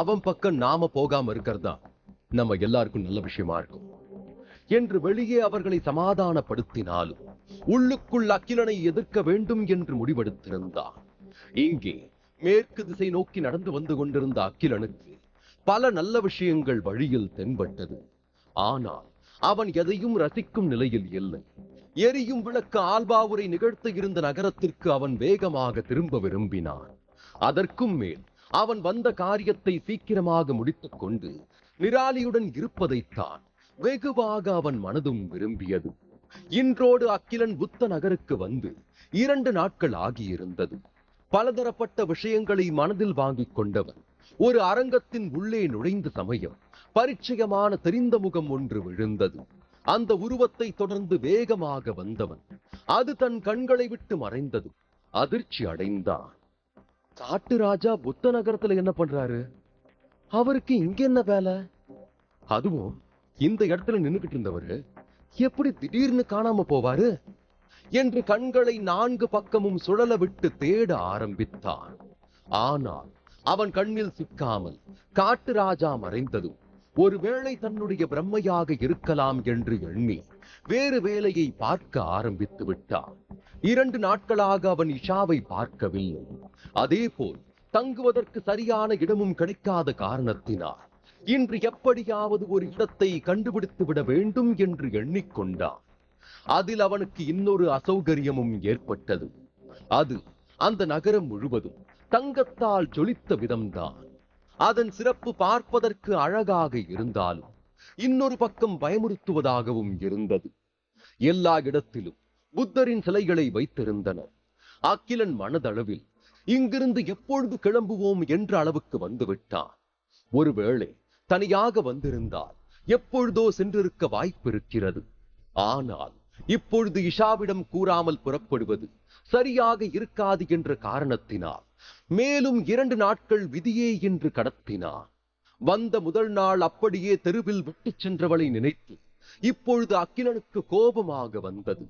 அவன் பக்கம் நாம போகாம இருக்கிறதா நம்ம எல்லாருக்கும் நல்ல விஷயமா இருக்கும் என்று வெளியே அவர்களை சமாதானப்படுத்தினாலும் உள்ளுக்குள் அகிலனை எதிர்க்க வேண்டும் என்று முடிவெடுத்திருந்தார். இங்கே மேற்கு திசை நோக்கி நடந்து வந்து கொண்டிருந்த அகிலனுக்கு பல நல்ல விஷயங்கள் வழியில் தென்பட்டது. ஆனால் அவன் எதையும் ரசிக்கும் நிலையில் இல்லை. எரியும் விளக்கு ஆல்பாவுரை நிகழ்த்த இருந்த நகரத்திற்கு அவன் வேகமாக திரும்ப விரும்பினான். அதற்கும் மேல் அவன் வந்த காரியத்தை சீக்கிரமாக முடித்துக் கொண்டு நிராலியுடன் இருப்பதைத்தான் வெகுவாக அவன் மனதும் விரும்பியது. இன்றோடு அகிலன் புத்த நகருக்கு வந்து 2 நாட்கள் ஆகியிருந்தது. பலதரப்பட்ட விஷயங்களை மனதில் வாங்கிக் கொண்டவன் ஒரு அரங்கத்தின் உள்ளே நுழைந்த சமயம் பரிச்சயமான தெரிந்த முகம் ஒன்று விழுந்தது. அந்த உருவத்தை தொடர்ந்து வேகமாக வந்தவன் அது தன் கண்களை விட்டு மறைந்தது. அதிர்ச்சி அடைந்தான். காட்டு ராஜா புத்த நகரத்துல என்ன பண்றாரு? அவருக்கு இங்க என்ன வேலை? அதுவும் இந்த இடத்துல நின்னுகிட்டு இருந்தவரு எப்படி திடீர்னு காணாம போவாரு என்று கண்களை 4 பக்கமும் சுழல விட்டு தேட ஆரம்பித்தான். ஆனால் அவன் கண்ணில் சிக்காமல் காட்டு ராஜா மறைந்ததும் ஒருவேளை தன்னுடைய பிரம்மையாக இருக்கலாம் என்று எண்ணி வேறு வேலையை பார்க்க ஆரம்பித்து விட்டான். 2 நாட்களாக அவன் இஷாவை பார்க்கவில்லை. அதேபோல் தங்குவதற்கு சரியான இடமும் கிடைக்காத காரணத்தினால் இன்று எப்படியாவது ஒரு இடத்தை கண்டுபிடித்து விட வேண்டும் என்று எண்ணிக்கொண்டான். அதில் அவனுக்கு இன்னொரு அசௌகரியமும் ஏற்பட்டது. அது அந்த நகரம் முழுவதும் தங்கத்தால் ஜொலித்த விதம்தான். அதன் சிறப்பு பார்ப்பதற்கு அழகாக இருந்தாலும் இன்னொரு பக்கம் பயமுறுத்துவதாகவும் இருந்தது. எல்லா இடத்திலும் புத்தரின் சிலைகளை வைத்திருந்தனர். அகிலன் மனதளவில் இங்கிருந்து எப்பொழுது கிளம்புவோம் என்ற அளவுக்கு வந்துவிட்டான். ஒருவேளை தனியாக வந்திருந்தால் எப்பொழுதோ சென்றிருக்க வாய்ப்பிருக்கிறது. ஆனால் இப்பொழுது இஷாவிடம் கூறாமல் புறப்படுவது சரியாக இருக்காது என்ற காரணத்தினால் மேலும் 2 நாட்கள் விதியே என்று கடத்தினார். வந்த முதல் நாள் அப்படியே தெருவில் விட்டுச் சென்றவளை நினைத்து இப்பொழுது அகிலனுக்கு கோபமாக வந்தது.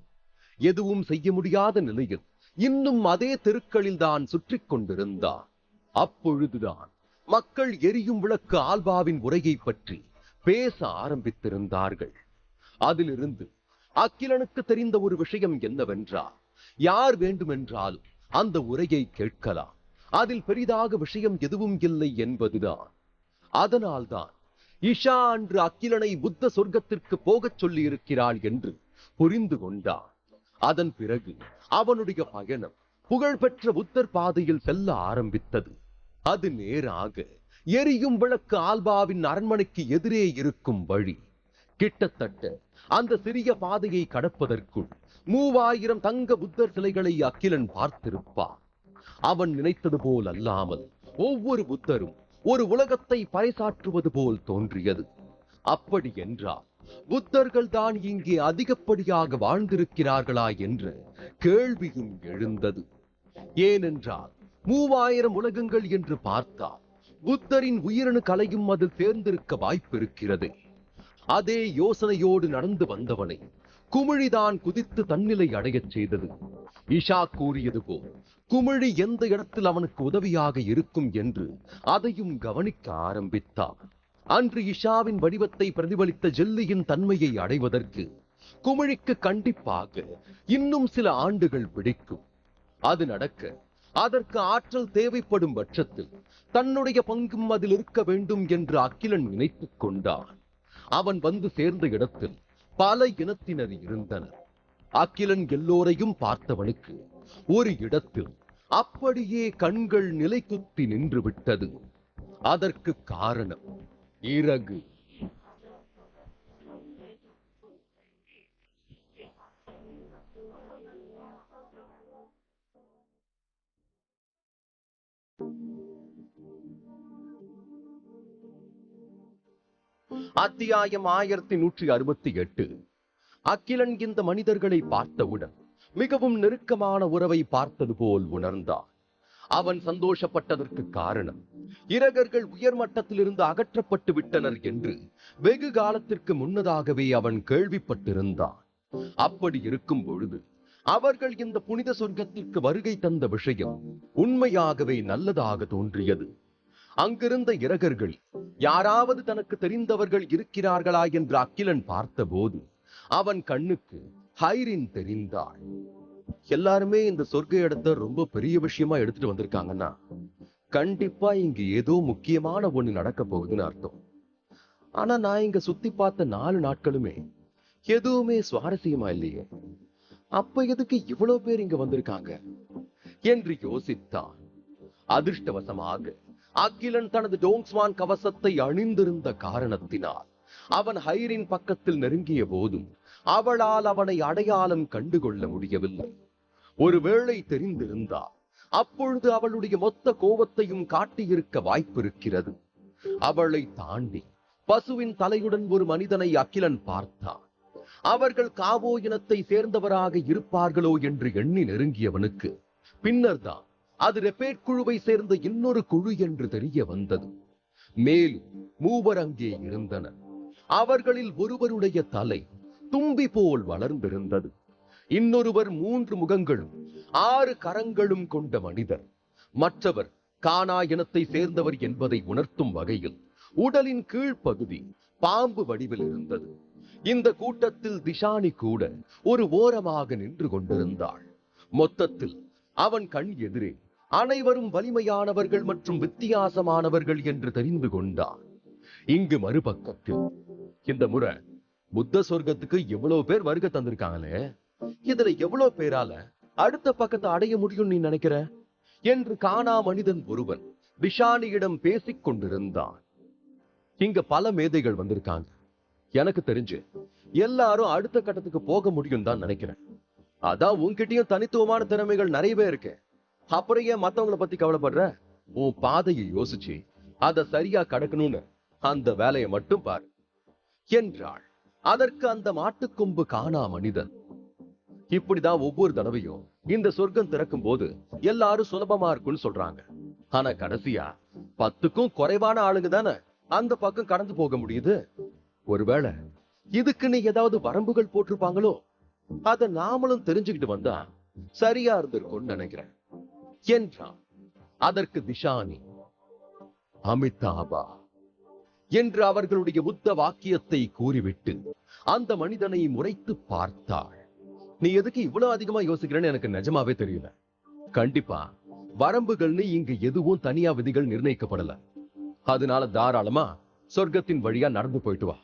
எதுவும் செய்ய முடியாத நிலையில் இன்னும் அதே தெருக்களில் தான் சுற்றிக் கொண்டிருந்தார். அப்பொழுதுதான் மக்கள் எரியும் விளக்கு ஆல்பாவின் உரையை பற்றி பேச ஆரம்பித்திருந்தார்கள். அதிலிருந்து அகிலனுக்கு தெரிந்த ஒரு விஷயம் என்னவென்றால், யார் வேண்டுமென்றாலும் அந்த உரையை கேட்கலாம், அதில் பெரிதாக விஷயம் எதுவும் இல்லை என்பதுதான். அதனால்தான் இஷா அன்று அகிலனை புத்த சொர்க்கத்திற்கு போகச் சொல்லி இருக்கிறாள் என்று புரிந்து கொண்டான். அதன் பிறகு அவனுடைய பயணம் புகழ்பெற்ற புத்தர் பாதையில் செல்ல ஆரம்பித்தது. அது நேராக எரியும் விளக்கு ஆல்பாவின் அரண்மனைக்கு எதிரே இருக்கும் வழி. கிட்டத்தட்ட அந்த சிறிய பாதையை கடப்பதற்குள் 3000 தங்க புத்தர் சிலைகளை அகிலன் பார்த்திருப்பான். அவன் நினைத்தது போல் அல்லாமல் ஒவ்வொரு புத்தரும் ஒரு உலகத்தை பறைசாற்றுவது போல் தோன்றியது. அப்படி என்றால் புத்தர்கள் தான் இங்கே அதிகப்படியாக வாழ்ந்திருக்கிறார்களா என்ற கேள்வியும் எழுந்தது. ஏனென்றால் 3000 உலகங்கள் என்று பார்த்தால் புத்தரின் உயிரணு கலையும் அதில் தேர்ந்திருக்க வாய்ப்பிருக்கிறது. அதே யோசனையோடு நடந்து வந்தவனை குமிழிதான் குதித்து தன்னிலை அடையச் செய்தது. இஷா கூறியது போல் குமிழி எந்த இடத்தில் அவனுக்கு உதவியாக இருக்கும் என்று அதையும் கவனிக்க ஆரம்பித்தான். அன்று இஷாவின் வடிவத்தை பிரதிபலித்த ஜெல்லியின் தன்மையை அடைவதற்கு குமிழிக்கு கண்டிப்பாக இன்னும் சில ஆண்டுகள் பிடிக்கும். அது நடக்க அதற்கு ஆற்றல் தேவைப்படும் பட்சத்தில் தன்னுடைய பங்கும் அதில் இருக்க வேண்டும் என்று அகிலன் நினைத்துக் கொண்டான். அவன் வந்து சேர்ந்த இடத்தில் பல இனத்தினர் இருந்தனர். அகிலன் எல்லோரையும் பார்த்தவனுக்கு ஒரு இடத்தில் அப்படியே கண்கள் நிலைக்குத்தி நின்று விட்டது. அதற்கு காரணம் இறகு. அத்தியாயம் 1168. அகிலன் இந்த மனிதர்களை பார்த்தவுடன் மிகவும் நெருக்கமான உறவை பார்த்தது போல் உணர்ந்தான். அவன் சந்தோஷப்பட்டதற்கு காரணம் இரகர்கள் உயர்மட்டத்திலிருந்து அகற்றப்பட்டு விட்டனர் என்று வெகு காலத்திற்கு முன்னதாகவே அவன் கேள்விப்பட்டிருந்தான். அப்படி இருக்கும் பொழுது அவர்கள் இந்த புனித சொர்க்கத்திற்கு வருகை தந்த விஷயம் உண்மையாகவே நல்லதாக தோன்றியது. அங்கிருந்த இரகர்கள் யாராவது தனக்கு தெரிந்தவர்கள் இருக்கிறார்களா என்று அகிலன் பார்த்தபோது அவன் கண்ணுக்கு ஹைரின் தெரிந்தாள். எல்லாருமே இந்த சொர்க்க இடத்தை ரொம்ப பெரிய விஷயமா எடுத்துட்டு வந்திருக்காங்கன்னா கண்டிப்பா இங்க ஏதோ முக்கியமான ஒண்ணு நடக்க போகுதுன்னு அர்த்தம். ஆனா நான் இங்க சுத்தி பார்த்த 4 நாட்களுமே எதுவுமே சுவாரஸ்யமா இல்லையே. அப்ப எதுக்கு இவ்வளவு பேர் இங்க வந்திருக்காங்க என்று யோசித்தான். அதிர்ஷ்டவசமாக அகிலன் தனது டோங்ஸ்வான் கவசத்தை அணிந்திருந்த காரணத்தினால் அவன் ஹைரின் பக்கத்தில் நெருங்கிய போதும் அவளால் அவனை அடையாளம் கண்டுகொள்ள முடியவில்லை. ஒருவேளை தெரிந்திருந்தால் அப்பொழுது அவளுடைய மொத்த கோபத்தையும் காட்டியிருக்க வாய்ப்பிருக்கிறது. அவளை தாண்டி பசுவின் தலையுடன் ஒரு மனிதனை அகிலன் பார்த்தான். அவர்கள் காவோ இனத்தை சேர்ந்தவராக இருப்பார்களோ என்று எண்ணி நெருங்கியவனுக்கு பின்னர்தான் அது ரெபேட் குழுவை சேர்ந்த இன்னொரு குழு என்று தெரிய வந்தது. மேலும் 3 அங்கே இருந்தனர். அவர்களில் ஒருவருடைய தலை தும்பி போல் வளர்ந்திருந்தது. இன்னொருவர் 3 முகங்களும் 6 கரங்களும் கொண்ட மனிதர். மற்றவர் கானா இனத்தை சேர்ந்தவர் என்பதை உணர்த்தும் வகையில் உடலின் கீழ்ப்பகுதி பாம்பு வடிவில் இருந்தது. இந்த கூட்டத்தில் திஷானி கூட ஒரு ஓரமாக நின்று கொண்டிருந்தாள். மொத்தத்தில் அவன் கண் எதிரே அனைவரும் வலிமையானவர்கள் மற்றும் வித்தியாசமானவர்கள் என்று தெரிந்து கொண்டான். இங்கு மறுபக்கத்தில் இந்த முறை புத்த சொர்க்கத்துக்கு எவ்வளவு பேர் வருகை தந்திருக்காங்களே, இதுல எவ்வளவு பேரால அடுத்த பக்கத்தை அடைய முடியும் நீ நினைக்கிற என்று காணா மனிதன் ஒருவன் திஷானியிடம் பேசிக் கொண்டிருந்தான். இங்க பல மேதைகள் வந்திருக்காங்க. எனக்கு தெரிஞ்சு எல்லாரும் அடுத்த கட்டத்துக்கு போக முடியும் தான் நினைக்கிறேன். அதான் உன்கிட்டயும் தனித்துவமான திறமைகள் நிறையவே இருக்கு. அப்புறம் ஏன் மத்தவங்களை பத்தி கவலைப்படுற? உன் பாதையை யோசிச்சு அதை சரியா கடக்கணும்னு அந்த வேலையை மட்டும் பாரு என்றாள். அதற்கு அந்த மாட்டுக்கொம்பு காணா மனிதன், இப்படிதான் ஒவ்வொரு தடவையும் இந்த சொர்க்கம் திறக்கும் போது எல்லாரும் சுலபமா இருக்குன்னு சொல்றாங்க. ஆனா கடைசியா 10க்கும் குறைவான ஆளுங்க தானே அந்த பக்கம் கடந்து போக முடியுது. ஒருவேளை இதுக்கு நீ ஏதாவது வரம்புகள் போட்டிருப்பாங்களோ? அத நாமளும் தெரிஞ்சுக்கிட்டு வந்தா சரியா இருந்திருக்கும்னு நினைக்கிறேன் என்றான். அதற்கு திஷானி, அமிதாபா என்று அவர்களுடைய புத்த வாக்கியத்தை கூறிவிட்டு அந்த மனிதனை முறைத்து பார்த்தாள். நீ எதுக்கு இவ்வளவு அதிகமா யோசிக்கிறேன்னு எனக்கு நிஜமாவே தெரியல. கண்டிப்பா வரம்புகள்னு இங்கு எதுவும் தனியா விதிகள் நிர்ணயிக்கப்படல. அதனால தாராளமா சொர்க்கத்தின் வழியா நடந்து போயிட்டு வா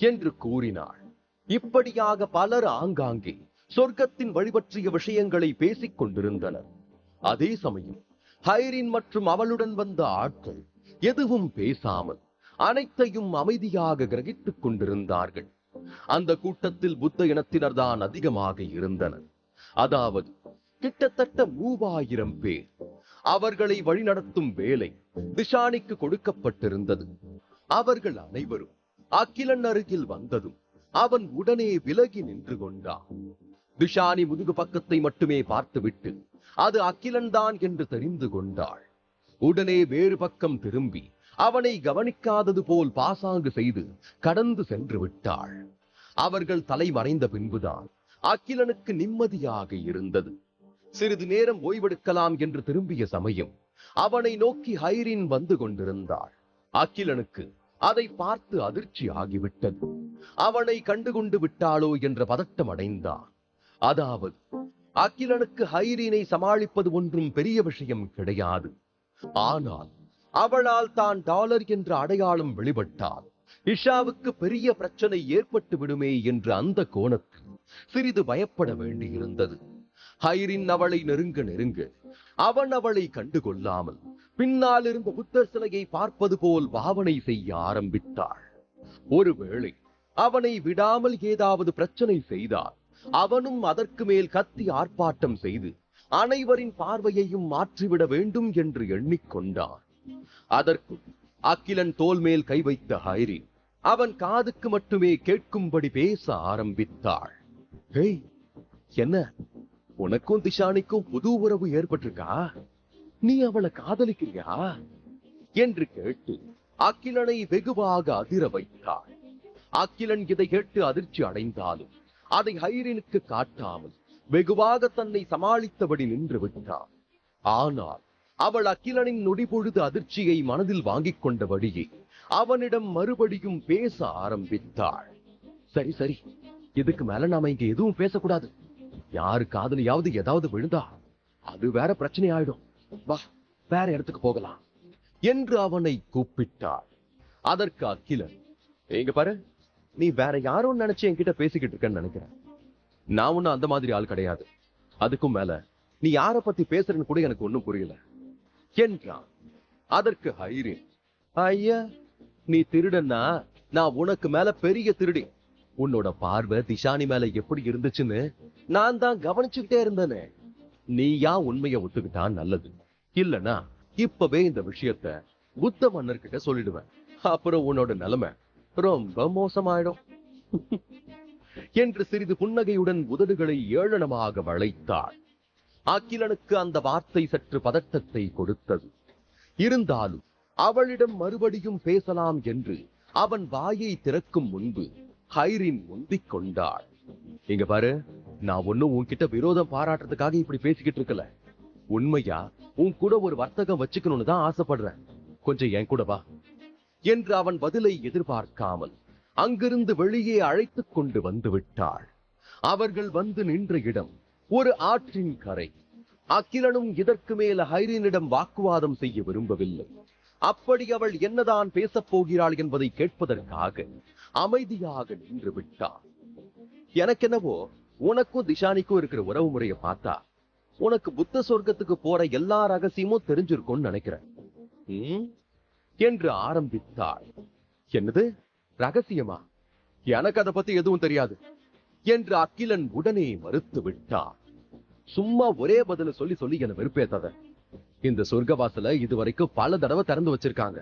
என்று கூறினாள். இப்படியாக பலர் ஆங்காங்கே சொர்க்கத்தின் வழிபற்றிய விஷயங்களை பேசிக் கொண்டிருந்தனர். அதே சமயம் ஹைரின் மற்றும் அவளுடன் வந்த ஆட்கள் எதுவும் பேசாமல் அனைத்தையும் அமைதியாக கிரகித்துக் கொண்டிருந்தார்கள். அந்த கூட்டத்தில் புத்த இனத்தினர் தான் அதிகமாக இருந்தனர். அதாவது கிட்டத்தட்ட 3000 பேர். அவர்களை வழிநடத்தும் வேலை திஷானிக்கு கொடுக்கப்பட்டிருந்தது. அவர்கள் அனைவரும் அகிலன் அருகில் வந்ததும் அவன் உடனே விலகி நின்று கொண்டான். திஷானி முதுகு பக்கத்தை மட்டுமே பார்த்துவிட்டு அது அகிலன் தான் என்று தெரிந்து கொண்டாள். உடனே வேறு பக்கம் திரும்பி அவனை கவனிக்காதது போல் பாசாங்கு செய்து கடந்து சென்று விட்டாள். அவர்கள் தலை மறைந்த பின்புதான் அகிலனுக்கு நிம்மதியாக இருந்தது. சிறிது நேரம் ஓய்வெடுக்கலாம் என்று திரும்பிய சமயம் அவனை நோக்கி ஹைரின் வந்து கொண்டிருந்தாள். அகிலனுக்கு அதை பார்த்து அதிர்ச்சி ஆகிவிட்டது. அவனை கண்டுகொண்டு விட்டாளோ என்ற பதட்டம் அடைந்தான். அதாவது அகிலனுக்கு ஹைரினை சமாளிப்பது ஒன்றும் பெரிய விஷயம் கிடையாது. ஆனால் அவளால் தான் டாலர் என்ற அடையாளம் வெளிப்பட்டால் இஷாவுக்கு பெரிய பிரச்சனை ஏற்பட்டு விடுமே என்று அந்த கோணத்தில் சிறிது பயப்பட வேண்டியிருந்தது. ஹைரின் அவளை நெருங்க நெருங்க அவன் அவளை கண்டுகொள்ளாமல் பின்னால் இருந்த புத்தர் சிலையை பார்ப்பது போல் பாவனை செய்ய ஆரம்பித்தாள். ஒருவேளை அவனை விடாமல் ஏதாவது பிரச்சனை செய்தால் அவனும் அதற்கு மேல் கத்தி ஆர்ப்பாட்டம் செய்து அனைவரின் பார்வையையும் மாற்றிவிட வேண்டும் என்று எண்ணிக்கொண்டான். அதற்கு அகிலன் தோல் மேல் கை வைத்த ஹைரின் அவன் காதுக்கு மட்டுமே கேட்கும்படி பேச ஆரம்பித்தாள். ஹேய், என்ன உனக்கும் திஷானிக்கும் புது உறவு ஏற்பட்டிருக்கா? நீ அவளை காதலிக்கிறியா என்று கேட்டு அகிலனை வெகுவாக அதிர வைத்தாள். அகிலன் இதை கேட்டு அதிர்ச்சி அடைந்தாலும் அதை ஹைரினுக்கு காட்டாமல் வெகுவாக தன்னை சமாளித்தபடி நின்று விட்டான். ஆனால் அவள் அகிலனின் நொடிபொழுது அதிர்ச்சியை மனதில் வாங்கிக் கொண்டபடியே அவனிடம் மறுபடியும் பேச ஆரம்பித்தாள். சரி சரி, இதுக்கு மேல நாம இங்க எதுவும் பேசக்கூடாது. யாரு காதலியாவது ஏதாவது விழுந்தா அது வேற பிரச்சனை ஆயிடும். வா, வேற இடத்துக்கு போகலாம் என்று அவனை கூப்பிட்டாள். அதற்கு அகிலன், எங்க பாரு, நீ வேற யாரும் நினைச்சு என்கிட்ட பேசிக்கிட்டு இருக்கன்னு நினைக்கிறேன். நான் ஒன்னும் அந்த மாதிரி ஆள் கிடையாது. அதுக்கும் மேல நீ யார பத்தி பேசுறன்னு கூட எனக்கு ஒண்ணும் புரியல என்றான். அதற்கு ஹைரின், ஐயா, நீ திருடன்னா நான் உனக்கு மேல பெரிய திருடி. உன்னோட பார்வை திஷானி மேல எப்படி இருந்துச்சுன்னு நான் தான் கவனிச்சுக்கிட்டே இருந்தேனே. நீயா உண்மையை ஒத்துக்கிட்டா நல்லது. இல்லனா இப்பவே இந்த விஷயத்த புத்த மன்னர்கிட்ட சொல்லிடுவேன். அப்புறம் உன்னோட நிலைமை ரொம்ப மோசமாயிடும் என்று சிறிது புன்னகையுடன் உதடுகளை ஏளனமாக வளைத்தாள். அகிலனுக்கு அந்த வார்த்தை சற்று பதட்டத்தை கொடுத்தது. இருந்தாலும் அவளிடம் மறுபடியும் பேசலாம் என்று அவன் வாயை திறக்கும் முன்பு ஹைரின் முந்திக் கொண்டாள். இங்க பாரு, நான் ஒன்னும் உன்கிட்ட விரோதம் பாராட்டுறதுக்காக இப்படி பேசிக்கிட்டு இருக்கல. உண்மையா உன் கூட ஒரு வர்த்தகம் வச்சுக்கணும்னு தான் ஆசைப்படுறேன். கொஞ்சம் என் கூட வா என்று அவன் பதிலை எதிர்பார்க்காமல் அங்கிருந்து வெளியே அழைத்துக் கொண்டு வந்து விட்டாள். அவர்கள் வந்து நின்ற இடம் ஒரு ஆற்றின் கரை. அகிலனும் இதற்கு மேல ஹைரினிடம் வாக்குவாதம் செய்ய விரும்பவில்லை. அப்படி அவள் என்னதான் பேசப் போகிறாள் என்பதை கேட்பதற்காக அமைதியாக நின்று விட்டான். எனக்கென்னவோ உனக்கும் திஷானிக்கும் இருக்கிற உறவு முறையை பார்த்தா உனக்கு புத்த சொர்க்கத்துக்கு போற எல்லா ரகசியமும் தெரிஞ்சிருக்கும்னு நினைக்கிறேன் என்று ஆரம்பித்தாள். என்னது ரகசியமா? எனக்கு அதை பத்தி எதுவும் தெரியாது என்று அகிலன் உடனே மறுத்து விட்டான். சும்மா ஒரே பதில சொல்லி சொல்லி என்ன வெறுப்பேத்தாத. இந்த சொர்க்கவாசல இதுவரைக்கும் பல தடவை திறந்து வச்சிருக்காங்க.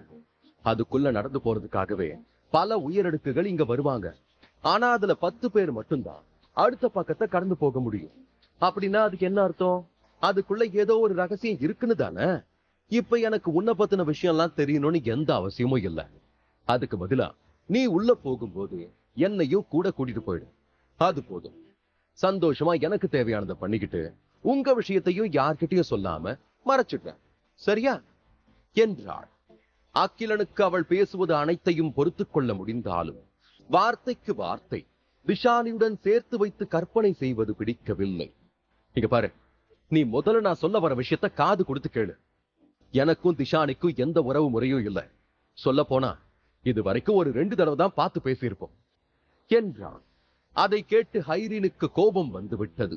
அதுக்குள்ள நடந்து போறதுக்காகவே பல உயரடுக்குகள் இங்க வருவாங்க. ஆனா அதுல 10 பேர் மட்டும்தான் அடுத்த பக்கத்தை கடந்து போக முடியும். அப்படின்னா அதுக்கு என்ன அர்த்தம்? அதுக்குள்ள ஏதோ ஒரு ரகசியம் இருக்குன்னு தானே. இப்ப எனக்கு உன்னை பத்தின விஷயம் எல்லாம் தெரியணும்னு எந்த அவசியமும் இல்ல. அதுக்கு பதிலா நீ உள்ள போகும்போது என்னையும் கூட கூட்டிட்டு போயிடு. அது போதும். சந்தோஷமா எனக்கு தேவையானதை பண்ணிக்கிட்டு உங்க விஷயத்தையும் யார்கிட்டயும் சொல்லாம மறைச்சிட்டேன், சரியா என்றாள். அகிலனுக்கு அவள் பேசுவது அனைத்தையும் பொறுத்துக் கொள்ள முடிந்தாலும் வார்த்தைக்கு வார்த்தை திஷானியுடன் சேர்த்து வைத்து கற்பனை செய்வது பிடிக்கவில்லை. இங்க பாரு, நீ முதல்ல நான் சொல்ல வர விஷயத்த காது கொடுத்து கேளு. எனக்கும் திஷானிக்கும் எந்த உறவு முறையும் இல்லை. சொல்ல போனா இது வரைக்கும் ஒரு 2 தடவை தான் பார்த்து பேசியிருப்போம் என்றான். அதை கேட்டு ஹைரினுக்கு கோபம் வந்து விட்டது.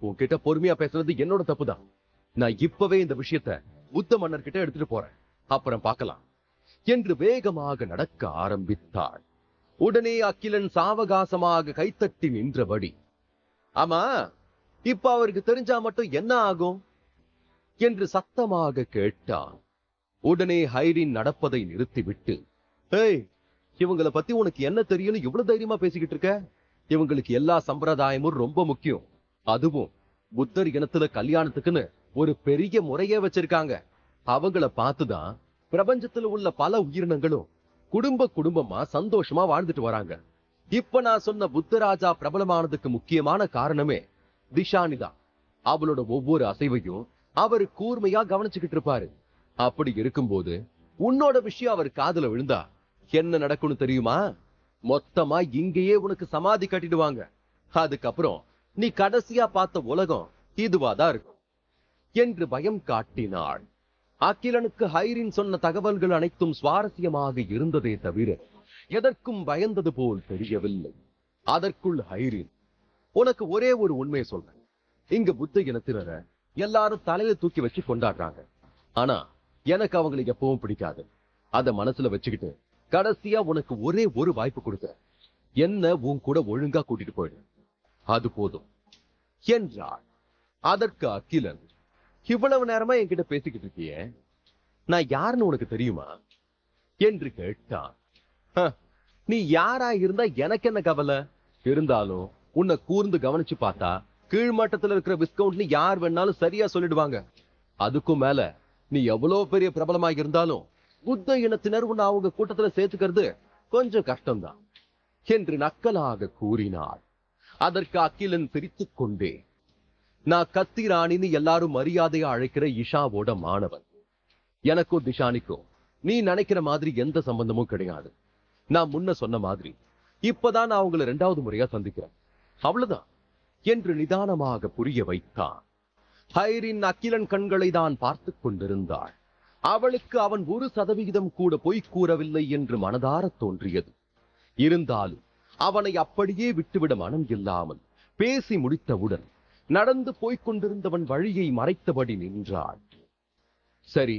உன்கிட்ட பொறுமையா பேசுறது என்னோட தப்புதான். நான் இப்பவே இந்த விஷயத்த புத்த மன்னர்கிட்ட எடுத்துட்டு போறேன், அப்புறம் பார்க்கலாம் என்று வேகமாக நடக்க ஆரம்பித்தாள். உடனே அகிலன் சாவகாசமாக கைத்தட்டி நின்றபடி, ஆமா, இப்ப அவருக்கு தெரிஞ்சா மட்டும் என்ன ஆகும் என்று சத்தமாக கேட்டான். உடனே ஹைரின் நடப்பதை நிறுத்திவிட்டு, ஏய், இவங்கள பத்தி உனக்கு என்ன தெரியும்னு இவ்வளவு தைரியமா பேசிக்கிட்டு இருக்க? இவங்களுக்கு எல்லா சம்பிரதாயமும் ரொம்ப முக்கியம். அதுவும் புத்தர் இனத்துல கல்யாணத்துக்குன்னு ஒரு பெரிய முறையே வச்சிருக்காங்க. அவங்கள பார்த்துதான் பிரபஞ்சத்துல உள்ள பல உயிரினங்களும் குடும்பமா சந்தோஷமா வாழ்ந்துட்டு வராங்க. இப்ப நான் சொன்ன புத்தராஜா பிரபலமானதுக்கு முக்கியமான காரணமே திஷானிதான். அவளோட ஒவ்வொரு அசைவையும் அவர் கூர்மையா கவனிச்சுக்கிட்டு இருப்பாரு. அப்படி இருக்கும்போது உன்னோட விஷயம் அவர் காதுல விழுந்தா என்ன நடக்கும்னு தெரியுமா? மொத்தமா இங்கேயே உனக்கு சமாதி கட்டிடுவாங்க. அதுக்கப்புறம் நீ கடைசியா பார்த்த உலகம் இதுவாதான் இருக்கும் என்று பயம் காட்டினாள். அகிலனுக்கு ஹைரின் சொன்ன தகவல்கள் அனைத்தும் சுவாரஸ்யமாக இருந்ததே தவிர எதற்கும் பயந்தது போல் தெரியவில்லை. அதற்குள் ஹைரின், உனக்கு ஒரே ஒரு உண்மையை சொல்றேன். இங்க புத்த இனத்தினரை எல்லாரும் தலையில தூக்கி வச்சு கொண்டாடுறாங்க. ஆனா எனக்கு அவங்களை எப்பவும் பிடிக்காது. அத மனசுல வச்சுக்கிட்டு கடைசியா உனக்கு ஒரே ஒரு வாய்ப்பு கொடுக்க, என்ன உன் கூட ஒழுங்கா கூட்டிட்டு போயிடு, அது போதும் என்றாள். அதற்கு அகிலன், இவ்வளவு நேரமா என்கிட்ட பேசிக்கிட்டு இருக்கியே, நான் யாருன்னு உனக்கு தெரியுமா என்று கேட்டான். நீ யாரா இருந்தா எனக்கு என்ன கவலை? இருந்தாலும் உன்னை கூர்ந்து கவனிச்சு பார்த்தா கீழ்மட்டத்துல இருக்கிற விஸ்கவுண்ட் யார் வேணாலும் சரியா சொல்லிடுவாங்க. அதுக்கும் மேல நீ எவ்வளவு பெரிய பிரபலமா இருந்தாலும் புத்த இனத்தினர் உன்னை அவங்க கூட்டத்துல சேர்த்துக்கிறது கொஞ்சம் கஷ்டம்தான் என்று நக்கலாக கூறினார். அதற்கு அகிலன் சிரித்துக் கொண்டே, நான் கத்தி ராணின்னு எல்லாரும் மரியாதையா அழைக்கிற இஷாவோட மாணவன். எனக்கும் திஷானிக்கும் நீ நினைக்கிற மாதிரி எந்த சம்பந்தமும் கிடையாது. நான் முன்ன சொன்ன மாதிரி இப்பதான் நான் அவங்களை 2வது முறையா சந்திக்கிறேன், அவ்வளவுதான் என்று நிதானமாக புரிய வைத்தான். ஹைரின் அகிலன் கண்களை தான் பார்த்து கொண்டிருந்தாள். அவளுக்கு அவன் 1% கூட பொய் கூறவில்லை என்று மனதார தோன்றியது. இருந்தாலும் அவனை அப்படியே விட்டுவிட மனம் இல்லாமல் பேசி முடித்தவுடன் நடந்து போய்கொண்டிருந்தவன் வழியை மறைத்தபடி நின்றாள். சரி,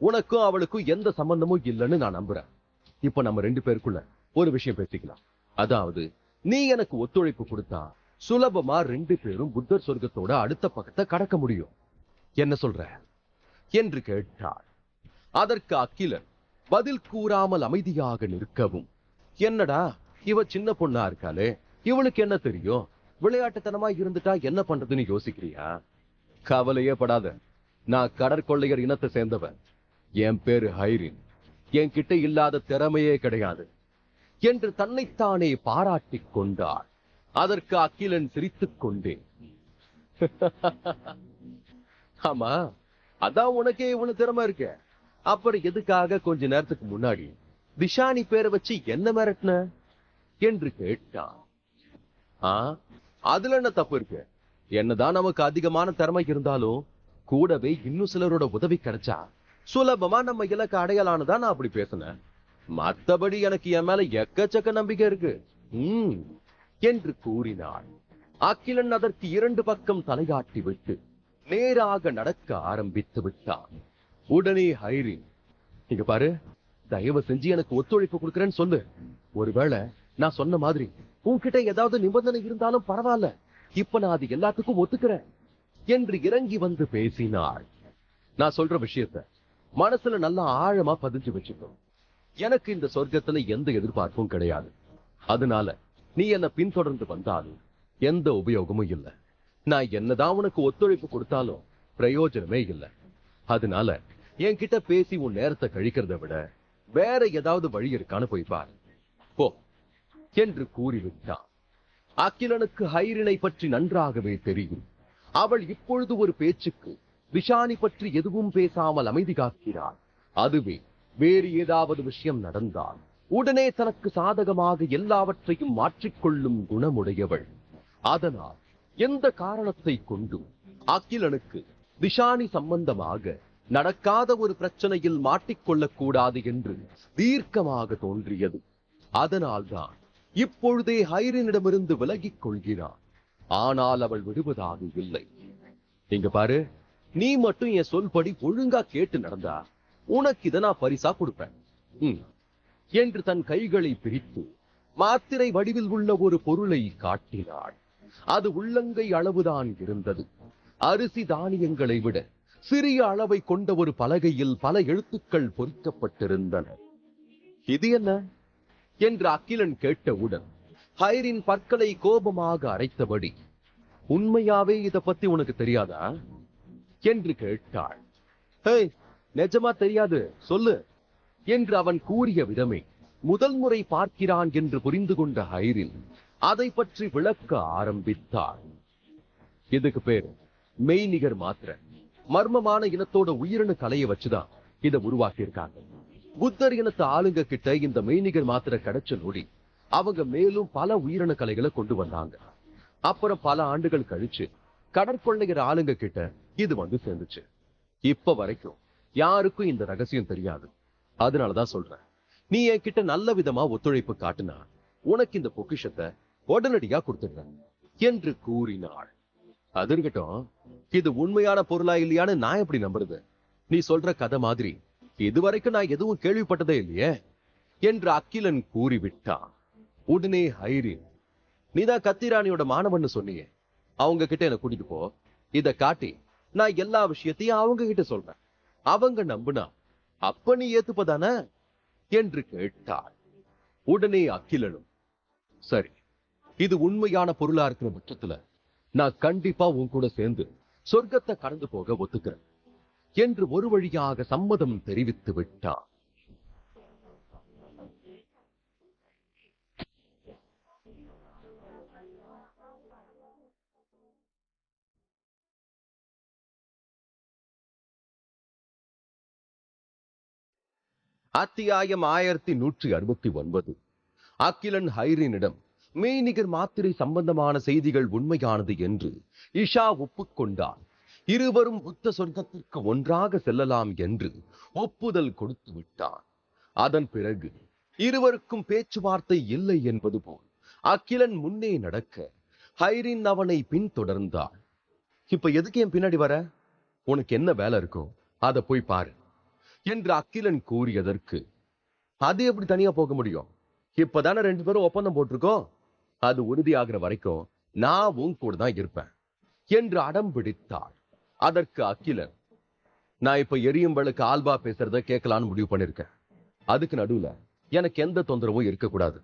உனக்கும் அவளுக்கும் எந்த சம்பந்தமும் இல்லைன்னு நான் நம்புறேன். இப்ப நம்ம 2 பேருக்குள்ள ஒரு விஷயம் பேசிக்கலாம். அதாவது, நீ எனக்கு ஒத்துழைப்பு கொடுத்தா சுலபமா 2 பேரும் புத்தர் சொர்க்கத்தோட அடுத்த பக்கத்தை கடக்க முடியும். என்ன சொல்ற என்று கேட்டாள். அதற்கு அகிலன் பதில் கூறாமல் அமைதியாக நிற்கவும், என்னடா இவ சின்ன பொண்ணா இருக்காளே, இவளுக்கு என்ன தெரியும், விளையாட்டுத்தனமா இருந்துட்டா என்ன பண்றதுன்னு யோசிக்கிறியா? கவலையே படாத, நான் கடற்கொள்ளையர் இனத்தை சேர்ந்தவன். என் பேரு ஹைரின். என்கிட்ட இல்லாத திறமையே கிடையாது என்று தன்னைத்தானே பாராட்டிக் கொண்டாள். அதற்கு அகிலன் சிரித்துக் கொண்டே, ஆமா, அதான் உனக்கே இவ்வளவு திறமை இருக்க, அப்புறம் எதுக்காக கொஞ்ச நேரத்துக்கு முன்னாடி திஷானி பேரை வச்சு என்ன மிரட்டின என்று கேட்டான். அதுல என்ன தப்பு இருக்கு? என்னதான் நமக்கு அதிகமான திறமை இருந்தாலும் கூடவே இன்னும் சிலரோட உதவி கிடைச்சா சுலபமா நம்ம இலக்கு அடையலான்னுதான் நான் அப்படி பேசினேன். மத்தபடி எனக்கு என் மேல எக்கச்சக்க நம்பிக்கை இருக்கு என்று கூறினாள். அகிலன் அதற்கு 2 பக்கம் தலைகாட்டி விட்டு நேராக நடக்க ஆரம்பித்து விட்டான். உடனே ஹைரின், இங்க பாரு, தயவு செஞ்சு எனக்கு ஒத்துழைப்பு கொடுக்கறேன்னு சொல்லு. ஒருவேளை நான் சொன்ன மாதிரி உன்கிட்ட ஏதாவது நிபந்தனை இருந்தாலும் பரவாயில்ல, இப்ப நான் அது எல்லாத்துக்கும் ஒத்துக்கிறேன் என்று இறங்கி வந்து பேசினாள். நான் சொல்ற விஷயத்த மனசுல நல்லா ஆழமா பதிஞ்சு வச்சுக்கோ. எனக்கு இந்த சொர்க்கத்துல எந்த எதிர்பார்ப்பும் கிடையாது. அதனால நீ என்ன பின்தொடர்ந்து வந்தாலும் எந்த உபயோகமும் இல்லை. நான் என்னதான் உனக்கு ஒத்துழைப்பு கொடுத்தாலும் பிரயோஜனமே இல்லை. அதனால என்கிட்ட பேசி உன் நேரத்தை கழிக்கிறத விட வேற ஏதாவது வழி இருக்கான்னு போய் பாரு, போ என்று கூறிவிட்டான். அகிலனுக்கு ஹைரினை பற்றி நன்றாகவே தெரியும். அவள் இப்பொழுது ஒரு பேச்சுக்கு விஷானி பற்றி எதுவும் பேசாமல் அமைதி காக்கிறாள். அதுவே வேறு ஏதாவது விஷயம் நடந்தால் உடனே தனக்கு சாதகமாக எல்லாவற்றையும் மாற்றிக்கொள்ளும் குணமுடையவள். அதனால் எந்த காரணத்தை கொண்டும் அகிலனுக்கு விஷானி சம்பந்தமாக நடக்காத ஒரு பிரச்சனையில் மாட்டிக்கொள்ளக் கூடாது என்று தீர்க்கமாக தோன்றியது. அதனால்தான் இப்பொழுதே ஹைரினிடமிருந்து விலகிக் கொள்கிறான். ஆனால் அவள் விடுவதாக இல்லை. இங்க பாரு, நீ மட்டும் என் சொல்படி ஒழுங்கா கேட்டு நடந்தா உனக்கு இதை நான் பரிசா கொடுப்பேன் என்று தன் கைகளை பிரித்து மாத்திரை வடிவில் உள்ள ஒரு பொருளை காட்டினாள். அது உள்ளங்கை அளவுதான் இருந்தது. அரிசி தானியங்களை விட சிறிய அளவை கொண்ட ஒரு பலகையில் பல எழுத்துக்கள் பொறிக்கப்பட்டிருந்தன. இது என்ன என்று அகிலன் கேட்டவுடன் ஹைரின் பற்களை கோபமாக அரைத்தபடி, உண்மையாவே இத பத்தி உனக்கு தெரியாதா என்று கேட்டாள். ஹே, நிஜமா தெரியாது, சொல்லு என்று அவன் கூறிய விதமே முதல் முறை பார்க்கிறான் என்று புரிந்து கொண்ட ஹைரின் அதை பற்றி விளக்க ஆரம்பித்தாள். இதுக்கு பேரு மெய்நிகர் மாத்திரை. மர்மமான இனத்தோட உயிரணு கலையை வச்சுதான் இதை உருவாக்கியிருக்காங்க. புத்தர் இனத்து ஆளுங்க கிட்ட இந்த மெய்நிகர் மாத்திரை கிடைச்ச நொடி அவங்க மேலும் பல உயிரணு கலைகளை கொண்டு வந்தாங்க. அப்புறம் பல ஆண்டுகள் கழிச்சு கடற்கொள்ளையர் ஆளுங்க கிட்ட இது வந்து சேர்ந்துச்சு. இப்ப வரைக்கும் யாருக்கும் இந்த ரகசியம் தெரியாது. அதனாலதான் சொல்றேன், நீ என்கிட்ட நல்ல விதமா ஒத்துழைப்பு காட்டுனா உனக்கு இந்த பொக்கிஷத்தை உடனடியா கொடுத்துடுறேன் என்று கூறினாள். அது இருக்கட்டும், இது உண்மையான பொருளா இல்லையான்னு நான் எப்படி நம்புறது? நீ சொல்ற கதை மாதிரி இதுவரைக்கும் நான் எதுவும் கேள்விப்பட்டதே இல்லையே என்று அகிலன் கூறிவிட்டான். உடனே ஹைரின், நீதான் கத்திராணியோட மாணவன்னு சொன்னியே, அவங்க கிட்ட என்ன கூட்டிட்டு போ. இத காட்டி நான் எல்லா விஷயத்தையும் அவங்க கிட்ட சொல்றேன். அவங்க நம்புனா அப்ப நீ ஏத்துப்பதான என்று கேட்டாள். உடனே அகிலனும், சரி, இது உண்மையான பொருளா இருக்கிற பட்சத்துல நான் கண்டிப்பா உன் கூட சேர்ந்து சொர்க்கத்தை கடந்து போக ஒத்துக்கிறேன் என்று ஒரு வழியாக சம்மதம் தெரிவித்து விட்டான். அத்தியாயம் 1169. அகிலன் ஹைரினிடம் மெய்நிகர் மாத்திரை சம்பந்தமான செய்திகள் உண்மையானது என்று இஷா ஒப்புக்கொண்டார். இருவரும் புத்த சொர்க்கத்திற்கு ஒன்றாக செல்லலாம் என்று ஒப்புதல் கொடுத்து விட்டான். அதன் பிறகு இருவருக்கும் பேச்சுவார்த்தை இல்லை என்பது போல் அகிலன் முன்னே நடக்க ஹைரின் அவனை பின்தொடர்ந்தாள். இப்ப எதுக்கு என் பின்னாடி வர? உனக்கு என்ன வேலை இருக்கும் அதை போய் பாரு என்று அகிலன் கூறியதற்கு, அது எப்படி தனியா போக முடியும்? இப்பதானே 2 பேரும் ஒப்பந்தம் போட்டிருக்கோம். அது உறுதியாகிற வரைக்கும் நான் உன் கூட தான் இருப்பேன் என்று அடம் பிடித்தாள். அதற்கு அகிலன், நான் இப்ப எரியும்பளுக்கு ஆல்பா பேசுறத கேட்கலான்னு முடிவு பண்ணிருக்கேன். அதுக்கு நடுவுல எனக்கு எந்த தொந்தரவும் இருக்கக்கூடாது.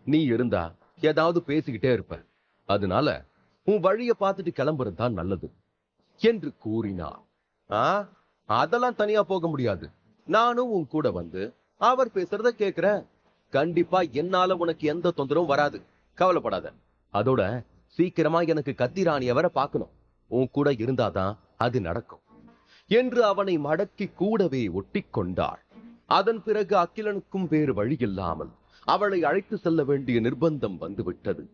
நீ இருந்தா ஏதாவது பேசிக்கிட்டே இருப்ப. அதனால உன் வழிய பார்த்துட்டு கிளம்புறது தான் நல்லது என்று கூறினார். அதெல்லாம் தனியா போக முடியாது. நானும் உன் கூட வந்து அவர் பேசுறத கேட்கிறேன். கண்டிப்பா என்னால உனக்கு எந்த தொந்தரவும் வராது, கவலைப்படாத. அதோட சீக்கிரமா எனக்கு கத்திராணிய வர பார்க்கணும். உன் கூட இருந்தாதான் அது நடக்கும் என்று அவனை மடக்கி கூடவே ஒட்டி கொண்டாள். அதன் பிறகு அகிலனுக்கும் வேறு வழி இல்லாமல் அவளை அழைத்து செல்ல வேண்டிய நிர்பந்தம் வந்துவிட்டது.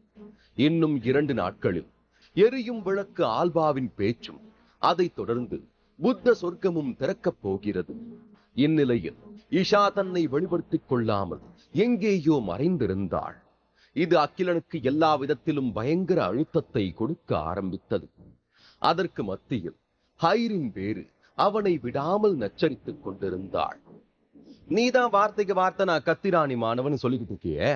இன்னும் 2 நாட்களில் எரியும் விளக்கு ஆல்பாவின் பேச்சும் அதைத் தொடர்ந்து புத்த சொர்க்கமும் திறக்கப் போகிறது. இந்நிலையில் இஷா தன்னை வெளிப்படுத்திக் கொள்ளாமல் எங்கேயோ மறைந்திருந்தாள். இது அகிலனுக்கு எல்லா விதத்திலும் பயங்கர அழுத்தத்தை கொடுக்க ஆரம்பித்தது. அதற்கு மத்தியில் ஹைரின் வேறு அவனை விடாமல் நச்சரித்துக் கொண்டிருந்தாள். நீதான் வார்த்தைக்கு வார்த்தை நான் கத்திராணி மாணவன் சொல்லிக்கிட்டு இருக்கியே,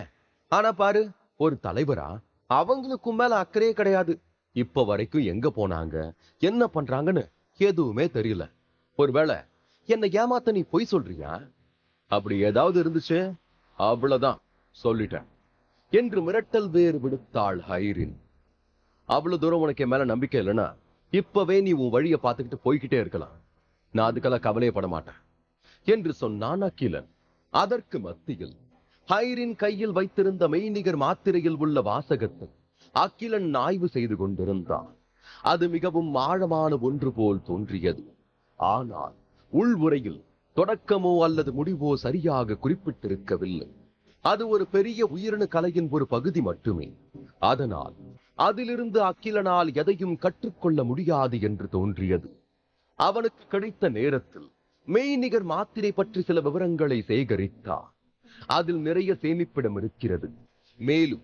ஆனா பாரு, ஒரு தலைவரா அவங்களுக்கும் மேல அக்கறையே கிடையாது. இப்ப வரைக்கும் எங்க போனாங்க, என்ன பண்றாங்கன்னு எதுவுமே தெரியல. ஒருவேளை என்னை ஏமாத்த நீ பொய் சொல்றியா? அப்படி ஏதாவது இருந்துச்சு அவ்வளவுதான், சொல்லிட்டேன் என்று மிரட்டல் வேறு விடுத்தாள் ஹைரின். அவ்வளவு தூரம் உனக்கு என் மேல நம்பிக்கை இல்லைன்னா இப்பவே நீ உன் வழியை பார்த்துக்கிட்டு போய்கிட்டே இருக்கலாம். நான் அதுக்கெல்லாம் கவலையப்பட மாட்டேன் என்று சொன்னான் அகிலன். அதற்கு மத்தியில் ஹைரின் கையில் வைத்திருந்த மெய்நிகர் மாத்திரையில் உள்ள வாசகத்தை அகிலன் ஆய்வு செய்து கொண்டிருந்தான். அது மிகவும் ஆழமான ஒன்று போல் தோன்றியது. ஆனால் உள்வுரையில் தொடக்கமோ அல்லது முடிவோ சரியாக குறிப்பிட்டிருக்கவில்லை. அது ஒரு பெரிய உயிரணு கலையின் ஒரு பகுதி மட்டுமே. அதனால் அதிலிருந்து அகிலனால் எதையும் கற்றுக்கொள்ள முடியாது என்று தோன்றியது. அவனுக்கு கிடைத்த நேரத்தில் மெய்நிகர் மாத்திரை பற்றி சில விவரங்களை சேகரித்தார். அதில் நிறைய சேமிப்பிடம் இருக்கிறது. மேலும்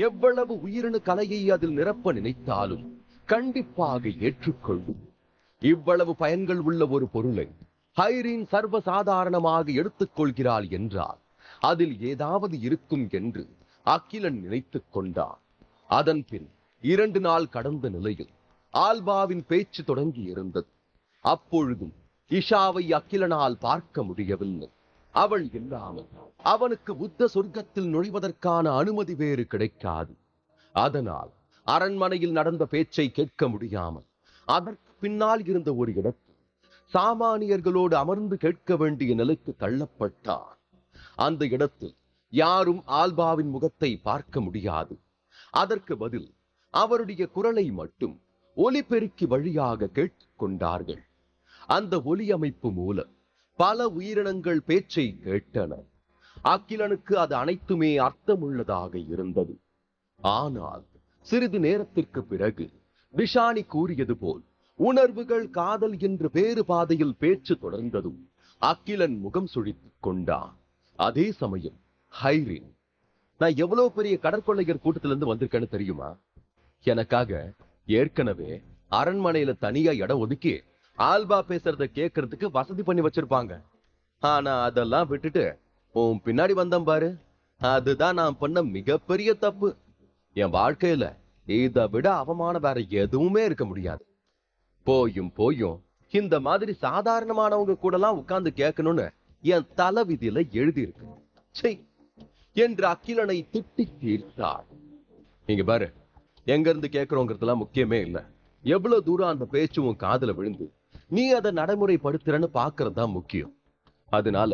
எவ்வளவு உயிரணு கலையை அதில் நிரப்ப நினைத்தாலும் கண்டிப்பாக ஏற்றுக்கொள்ளும். இவ்வளவு பயன்கள் உள்ள ஒரு பொருளை ஹைரின் சர்வசாதாரணமாக எடுத்துக் கொள்கிறாள் என்றால் அதில் ஏதாவது இருக்கும் என்று அகிலன் நினைத்துக் கொண்டான். அதன் பின் 2 நாள் கடந்த நிலையில் ஆல்பாவின் பேச்சு தொடங்கி இருந்தது. அப்பொழுதும் இஷாவை அகிலனால் பார்க்க முடியவில்லை. அவள் இல்லாமல் அவனுக்கு புத்த சொர்க்கத்தில் நுழைவதற்கான அனுமதி வேறு கிடைக்காது. அதனால் அரண்மனையில் நடந்த பேச்சை கேட்க முடியாமல் அதற்கு பின்னால் இருந்த ஒரு இடத்தில் சாமானியர்களோடு அமர்ந்து கேட்க வேண்டிய நிலைக்கு தள்ளப்பட்டார். அந்த இடத்தில் யாரும் ஆல்பாவின் முகத்தை பார்க்க முடியாது. அதற்கு பதில் அவருடைய குரலை மட்டும் ஒலிபெருக்கி வழியாக கேட்டுக் கொண்டார்கள். அந்த ஒலி அமைப்பு மூலம் பல உயிரினங்கள் பேச்சை கேட்டன. அகிலனுக்கு அது அனைத்துமே அர்த்தமுள்ளதாக இருந்தது. ஆனால் சிறிது நேரத்திற்கு பிறகு விஷானி கூறியது போல் உணர்வுகள் காதல் என்று வேறு பாதையில் பேச்சு தொடர்ந்ததும் அகிலன் முகம் சுழித்துக் கொண்டான். அதே சமயம் ஹைரின், நான் எவ்வளவு பெரிய கடற்கொள்ளையர் கூட்டத்திலிருந்து வந்திருக்கேன்னு தெரியுமா? எனக்காக ஏற்கனவே அரண்மனையில தனியா இடம் ஒதுக்கி ஆல்பா பேசுறத கேட்கறதுக்கு வசதி பண்ணி வச்சிருப்பாங்க. ஆனா அதெல்லாம் விட்டுட்டு உன் பின்னாடி வந்தேன் பாரு, அதுதான் நான் பண்ண மிகப்பெரிய தப்பு. என் வாழ்க்கையில இதை விட அவமானம் வேற எதுவுமே இருக்க முடியாது. போயும் போயும் இந்த மாதிரி சாதாரணமானவங்க கூட எல்லாம் உட்கார்ந்து கேட்கணும்னு என் தலை விதியில எழுதி இருக்கு என்று அகிலனை திட்டி தீர்த்தாள். நீங்க பாரு, எங்க இருந்து கேட்கிறோங்கிறதுலாம் முக்கியமே இல்ல. எவ்வளவு தூரம் அந்த பேச்சு உன் காதுல விழுந்து நீ அதை நடைமுறைப்படுத்துறன்னு பாக்குறது தான் முக்கியம். அதனால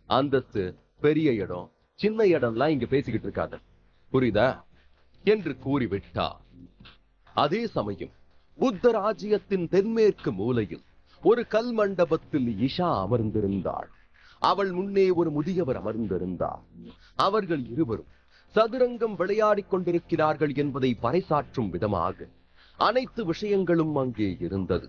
அந்தஸ்து, பெரிய இடம், சின்ன இடம்லாம் இங்க பேசிக்கிட்டு இருக்காத, புரியுதா என்று கூறிவிட்டார். அதே சமயம் புத்த ராஜ்யத்தின் தென்மேற்கு மூலையில் ஒரு கல் மண்டபத்தில் இஷா அமர்ந்திருந்தாள். அவள் முன்னே ஒரு முதியவர் அமர்ந்திருந்தார். அவர்கள் இருவரும் சதுரங்கம் விளையாடிக் கொண்டிருக்கிறார்கள் என்பதை பறைசாற்றும் விதமாக அனைத்து விஷயங்களும் அங்கே இருந்தது.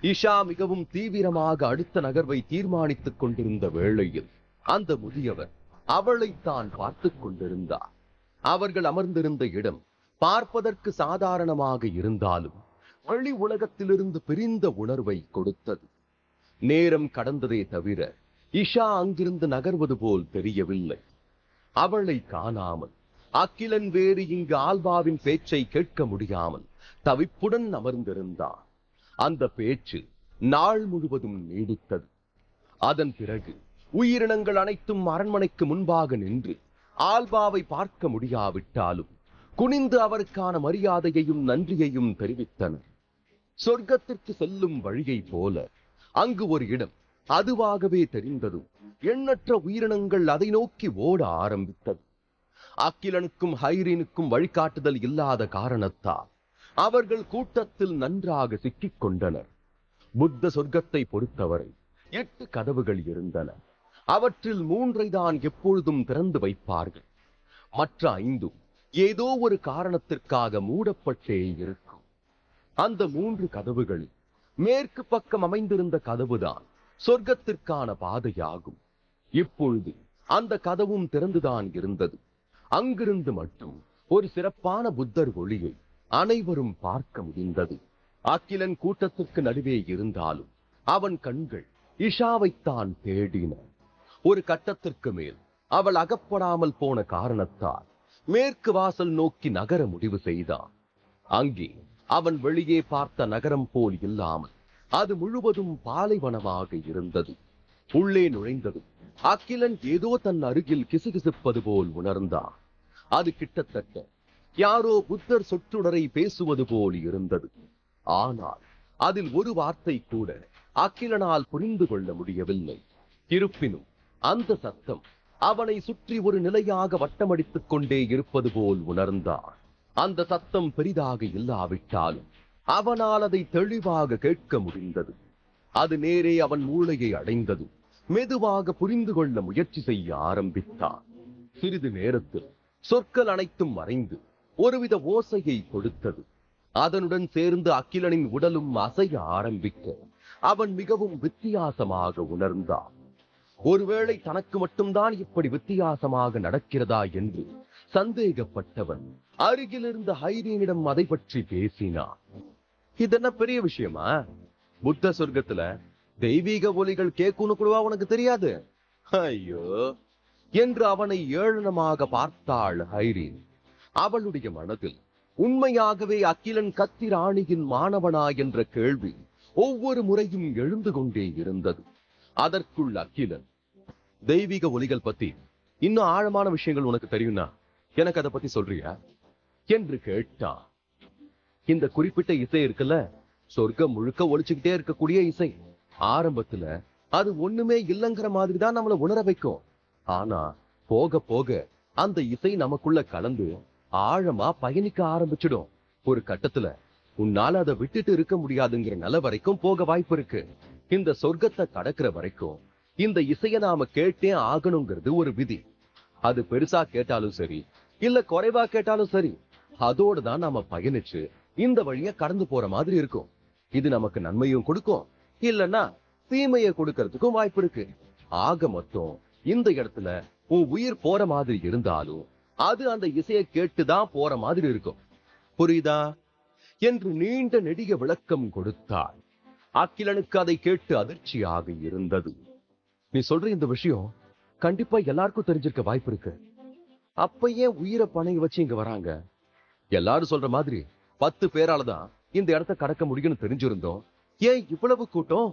இஷா மிகவும் தீவிரமாக அடுத்த நகர்வை தீர்மானித்துக் கொண்டிருந்த வேளையில் அந்த முதியவர் அவளைத்தான் பார்த்துக் கொண்டிருந்தார். அவர்கள் அமர்ந்திருந்த இடம் பார்ப்பதற்கு சாதாரணமாக இருந்தாலும் வெளி உலகத்திலிருந்து பிரிந்த உணர்வை கொடுத்தது. நேரம் கடந்ததே தவிர இஷா அங்கிருந்து நகர்வது போல் தெரியவில்லை. அவளை காணாமல் அகிலன் வேறு இங்கு ஆல்பாவின் பேச்சை கேட்க முடியாமல் தவிப்புடன் அமர்ந்திருந்தான். அந்த பேச்சு நாள் முழுவதும் நீடித்தது. அதன் பிறகு உயிரினங்கள் அனைத்தும் அரண்மனைக்கு முன்பாக நின்று ஆல்பாவை பார்க்க முடியாவிட்டாலும் குனிந்து அவருக்கான மரியாதையையும் நன்றியையும் தெரிவித்தனர். சொர்க்கத்திற்கு செல்லும் வழியை போல அங்கு ஒரு இடம் அதுவாகவே தெரிந்ததும் எண்ணற்ற உயிரினங்கள் அதை நோக்கி ஓட ஆரம்பித்தது. அகிலனுக்கும் ஹைரீனுக்கும் வழிகாட்டுதல் இல்லாத காரணத்தால் அவர்கள் கூட்டத்தில் நன்றாக சிக்கிக் கொண்டனர். புத்த சொர்க்கத்தை பொறுத்தவரை 8 கதவுகள் இருந்தன. அவற்றில் 3ஐ தான் எப்பொழுதும் திறந்து வைப்பார்கள். மற்ற 5 ஏதோ ஒரு காரணத்திற்காக மூடப்பட்டே இருக்கும். அந்த 3 கதவுகளில் மேற்கு பக்கம் அமைந்திருந்த கதவுதான் சொர்க்கத்திற்கான பாதையாகும். இப்பொழுது அந்த கதவும் திறந்துதான் இருந்தது. அங்கிருந்து மட்டும் ஒரு சிறப்பான புத்தர் ஒளியை அனைவரும் பார்க்க முடிந்தது. அகிலன் கூட்டத்திற்கு நடுவே இருந்தாலும் அவன் கண்கள் இஷாவைத்தான் தேடின. ஒரு கட்டத்திற்கு மேல் அவள் அகப்படாமல் போன காரணத்தால் மேற்கு வாசல் நோக்கி நகர முடிவு செய்தான். அங்கே அவன் வெளியே பார்த்த நகரம் போல் இல்லாமல் அது முழுவதும் பாலைவனமாக இருந்தது. உள்ளே நுழைந்ததும் அகிலன் ஏதோ தன் அருகில் கிசுகிசுப்பது போல் உணர்ந்தான். அது கிட்டத்தட்ட யாரோ புத்தர் சொற்றொடரை பேசுவது போல் இருந்தது. ஆனால் அதில் ஒரு வார்த்தை கூட அகிலனால் புரிந்து கொள்ள முடியவில்லை. இருப்பினும் அந்த சத்தம் அவனை சுற்றி ஒரு நிலையாக வட்டமடித்துக் கொண்டே இருப்பது போல் உணர்ந்தான். அந்த சத்தம் பெரிதாக இல்லாவிட்டாலும் அவனால் அதை தெளிவாக கேட்க முடிந்தது. அது நேரே அவன் மூளையை அடைந்தது. மெதுவாக புரிந்து கொள்ள முயற்சி செய்ய ஆரம்பித்தான். சிறிது நேரத்தில் சொற்கள் அனைத்தும் மறைந்து ஒருவித ஓசையை கொடுத்தது. அதனுடன் சேர்ந்து அகிலனின் உடலும் அசைய ஆரம்பிக்க அவன் மிகவும் வித்தியாசமாக உணர்ந்தான். ஒருவேளை தனக்கு மட்டும்தான் இப்படி வித்தியாசமாக நடக்கிறதா என்று சந்தேகப்பட்டவன் அருகில் இருந்த ஹைரீனிடம் அதை பற்றி பேசினான். இதென்ன பெரிய விஷயமா? புத்த சொர்க்கத்துல தெய்வீக ஒலிகள் கேட்கும்னு கூடவா உனக்கு தெரியாது? ஐயோ என்று அவனை ஏளனமாக பார்த்தாள் ஹைரீன். அவளுடைய மனதில் உண்மையாகவே அகிலன் கத்தி ராணியின் மாணவனா என்ற கேள்வி ஒவ்வொரு முறையும் எழுந்து கொண்டே இருந்தது. அதற்குள் அகிலன், தெய்வீக ஒலிகள் பத்தி இன்னும் ஆழமான விஷயங்கள் உனக்கு தெரியும்னா எனக்கு அதை பத்தி சொல்றியா என்று கேட்டான். இந்த குறிப்பிட்ட இசை இருக்குல்ல, சொர்க்கம் முழுக்க ஒழிச்சுக்கிட்டே இருக்கக்கூடிய இசை. ஆரம்பத்துல அது ஒண்ணுமே இல்லைங்கிற மாதிரிதான் நம்மள உணர வைக்கும். ஆனா போக போக அந்த இசை நமக்குள்ள கலந்து ஆழமா பயணிக்க ஆரம்பிச்சிடும். ஒரு கட்டத்துல உன்னால அதை விட்டுட்டு இருக்க முடியாதுங்கிற நில வரைக்கும் போக வாய்ப்பு இருக்கு. இந்த சொர்க்கத்தை கடக்கிற வரைக்கும் இந்த இசைய நாம கேட்டே ஆகணுங்கிறது ஒரு விதி. அது பெருசா கேட்டாலும் சரி, இல்ல குறைவா கேட்டாலும் சரி, அதோடு தான் நாம பயணிச்சு இந்த வழிய கடந்து போற மாதிரி இருக்கும். இது நமக்கு நன்மையும் கொடுக்கும், இல்லன்னா தீமையை கொடுக்கறதுக்கும் வாய்ப்பு இருக்கு. ஆக மொத்தம் இந்த இடத்துல உன் உயிர் போற மாதிரி இருந்தாலும் அது அந்த இசையை கேட்டுதான் போற மாதிரி இருக்கும். புரியுதா என்று நீண்ட நெடிய விளக்கம் கொடுத்தார். அகிலனுக்கு அதை கேட்டு அதிர்ச்சியாக இருந்தது. நீ சொல்ற இந்த விஷயம் கண்டிப்பா எல்லாருக்கும் தெரிஞ்சிருக்க வாய்ப்பு இருக்கு. அப்ப ஏன் உயிரை பணைய வச்சு இங்க வராங்க? எல்லாரும் சொல்ற மாதிரி 10 பேராலதான் இந்த இடத்தை கடக்க முடியும்னு தெரிஞ்சிருந்தோம், ஏன் இவ்வளவு கூட்டம்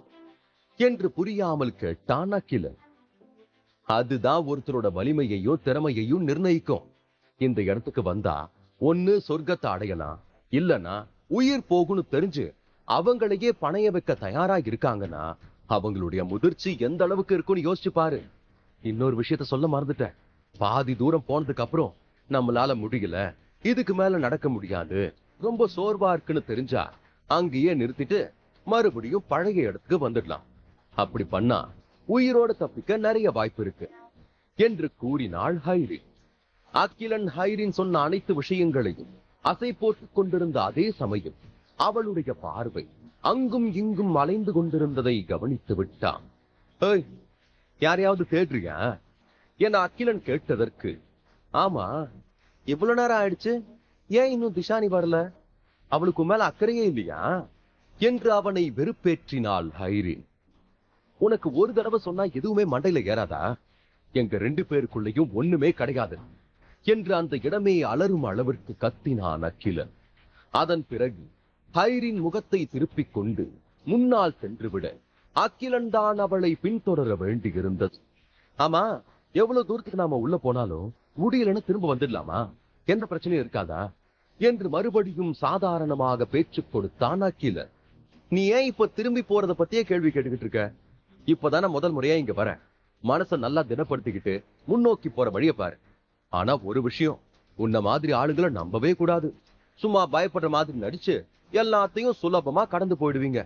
என்று புரியாமல் கேட்டான் அகிலன். அதுதான் ஒருத்தரோட வலிமையையும் திறமையையும் நிர்ணயிக்கும். இந்த இடத்துக்கு வந்தா ஒன்னு சொர்க்கத்தை அடையலாம், இல்லனா உயிர் போகும்னு தெரிஞ்சு அவங்களையே பணைய வைக்க தயாரா இருக்காங்கன்னா அவங்களுடைய முதிர்ச்சி எந்த அளவுக்கு இருக்குன்னு யோசிச்சு பாரு. இன்னொரு விஷயத்த சொல்ல மறந்துட்டேன். பாதி தூரம் போனதுக்கு அப்புறம் நம்மளால முடியல, இதுக்கு மேல நடக்க முடியாது, ரொம்ப சோர்வா இருக்குன்னு தெரிஞ்சா அங்கேயே நிறுத்திட்டு மறுபடியும் பழைய இடத்துக்கு வந்துடலாம். அப்படி பண்ணா உயிரோட தப்பிக்க நிறைய வாய்ப்பு இருக்கு என்று கூறினாள் ஹைரின். அகிலன் ஹைரின் சொன்ன அனைத்து விஷயங்களையும் அசை போட்டுக் கொண்டிருந்த அதே சமயம் அவளுடைய பார்வை அங்கும் இங்கும் அலைந்து கொண்டிருந்ததை கவனித்து விட்டான். யாரையாவது தேடுறியா என அகிலன் கேட்டதற்கு, ஆமா, இவ்வளவு நேரம் ஆயிடுச்சு, ஏன் இன்னும் திஷானி வரல, அவளுக்கு மேல அக்கறையே இல்லையா என்று அவனை வெறுப்பேற்றினாள் ஹைரின். உனக்கு ஒரு தடவை சொன்னா எதுவுமே மண்டையில ஏறாதா? எங்க 2 பேருக்குள்ளேயும் ஒண்ணுமே கிடையாது என்று அந்த இடமே அலறும் அளவிற்கு கத்தினான் அகிலன். அதன் பிறகு ஹைரின் முகத்தை திருப்பிக் கொண்டு முன்னால் சென்றுவிட அகிலன் தான் அவளை பின்தொடர வேண்டியிருந்தது. ஆமா, எவ்வளவு தூரத்துக்கு நாம உள்ள போனாலும் முடியலன்னு திரும்ப வந்துடலாமா? எந்த பிரச்சனையும் இருக்காதா என்று மறுபடியும் சாதாரணமாக பேச்சு கொடுத்தான் அகிலன். நீ ஏன் இப்ப திரும்பி போறத பத்தியே கேள்வி கேட்டுக்கிட்டு இருக்க? இப்பதானே முதல் முறையா இங்க வர, மனசை நல்லா திடப்படுத்திக்கிட்டு முன்னோக்கி போற வழிய பாரு. ஆனா ஒரு விஷயம், உன்ன மாதிரி ஆளுங்களை நம்பவே கூடாது. சும்மா பயப்படுற மாதிரி நடிச்சு எல்லாத்தையும் சுலபமா கடந்து போயிடுவீங்க.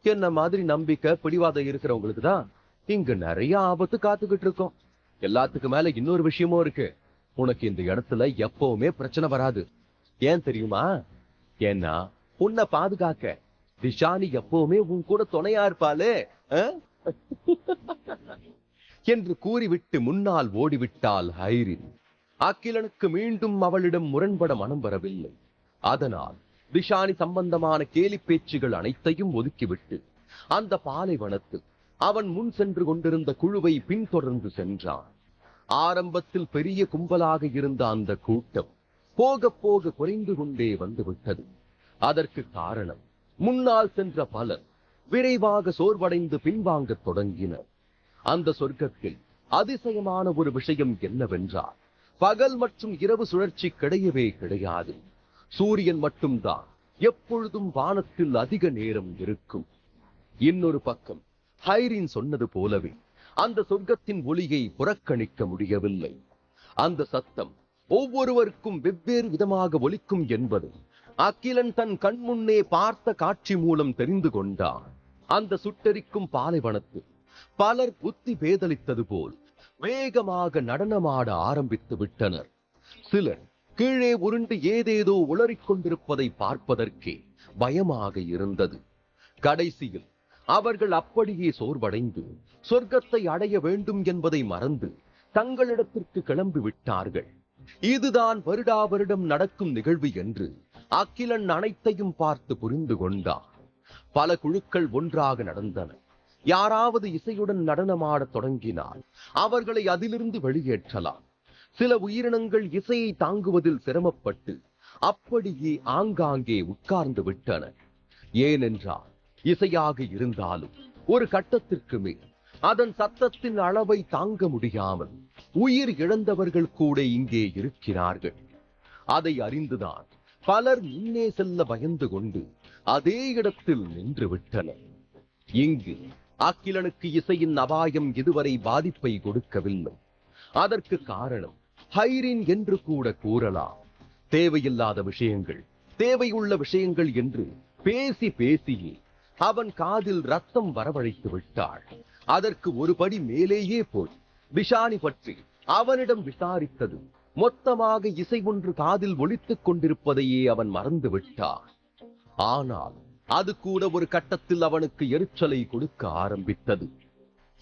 என்ன மாதிரி நம்பிக்கை பிடிவாதம் இருக்கிறவங்களுக்கு தான் இங்க நிறைய ஆபத்து காத்துக்கிட்டு இருக்கோம். எல்லாத்துக்கு மேல இன்னொரு விஷயமும் இருக்கு. உனக்கு இந்த இடத்துல எப்பவுமே பிரச்சனை வராது. ஏன் தெரியுமா? ஏன்னா உன்னை பாதுகாக்க திஷானி எப்பவுமே உன் கூட துணையா இருப்பாளே என்று கூறிவிட்டு முன்னால் ஓடிவிட்டாள் ஹைரின். அகிலனுக்கு மீண்டும் அவளிடம் முரண்பட மனம் வரவில்லை. அதனால் திஷானி சம்பந்தமான கேலி பேச்சுகள் அனைத்தையும் ஒதுக்கிவிட்டு அந்த பாலைவனத்தில் அவன் முன் சென்று கொண்டிருந்த குழுவை பின்தொடர்ந்து சென்றான். ஆரம்பத்தில் பெரிய கும்பலாக இருந்த அந்த கூட்டம் போக போக குறைந்து கொண்டே வந்துவிட்டது. அதற்கு காரணம், முன்னால் சென்ற பலர் விரைவாக சோர்வடைந்து பின்வாங்க தொடங்கினர். அந்த சொர்க்கத்தில் அதிசயமான ஒரு விஷயம் என்னவென்றால், பகல் மற்றும் இரவு சுழற்சி கிடையவே கிடையாது. சூரியன் மட்டும்தான் எப்பொழுதும் வானத்தில் அதிக நேரம் இருக்கும். இன்னொரு பக்கம் ஹைரின் சொன்னது போலவே அந்த சொர்க்கத்தின் ஒலியை புறக்கணிக்க முடியவில்லை. அந்த சத்தம் ஒவ்வொருவருக்கும் வெவ்வேறு விதமாக ஒலிக்கும் என்பது அகிலன் தன் கண்முன்னே பார்த்த காட்சி மூலம் தெரிந்து கொண்டான். அந்த சுட்டெரிக்கும் பாலைவனத்தில் பலர் புத்தி பேதலித்தது போல் வேகமாக நடனமாட ஆரம்பித்து விட்டனர். சிலர் கீழே உருண்டு ஏதேதோ உளறிக் கொண்டிருப்பதை பார்ப்பதற்கே பயமாக இருந்தது. கடைசியில் அவர்கள் அப்படியே சோர்வடைந்து சொர்க்கத்தை அடைய வேண்டும் என்பதை மறந்து தங்களிடத்திற்கு கிளம்பி விட்டார்கள். இதுதான் வருடா வருடம் நடக்கும் நிகழ்வு என்று அகிலன் அனைத்தையும் பார்த்து புரிந்து கொண்டார். பல குழுக்கள் ஒன்றாக நடந்தன. யாராவது இசையுடன் நடனமாடத் தொடங்கினால் அவர்களை அதிலிருந்து வெளியேற்றலாம். சில உயிரினங்கள் இசையை தாங்குவதில் சிரமப்பட்டு அப்படியே ஆங்காங்கே உட்கார்ந்து விட்டன. ஏனென்றால் இசையாக இருந்தாலும் ஒரு கட்டத்திற்கு மேல் அதன் சத்தத்தின் அளவை தாங்க முடியாமல் உயிர் இழந்தவர்கள் கூட இங்கே இருக்கிறார்கள். அதை அறிந்துதான் பலர் முன்னே செல்ல பயந்து கொண்டு அதே இடத்தில் நின்று விட்டனர். இங்கு அகிலனுக்கு இசையின் அபாயம் இதுவரை பாதிப்பை கொடுக்கவில்லை. அதற்கு காரணம் ஹைரின் என்று கூட கூறலாம். தேவையில்லாத விஷயங்கள், தேவையுள்ள விஷயங்கள் என்று பேசி பேசியே அவன் காதில் ரத்தம் வரவழைத்து விட்டாள். அதற்கு ஒரு படி மேலேயே போய் விஷானி பற்றி அவனிடம் விசாரித்தது மொத்தமாக இசை ஒன்று காதில் ஒலித்துக் கொண்டிருப்பதையே அவன் மறந்து விட்டான். ஆனால் அது கூட ஒரு கட்டத்தில் அவனுக்கு எரிச்சலை கொடுக்க ஆரம்பித்தது.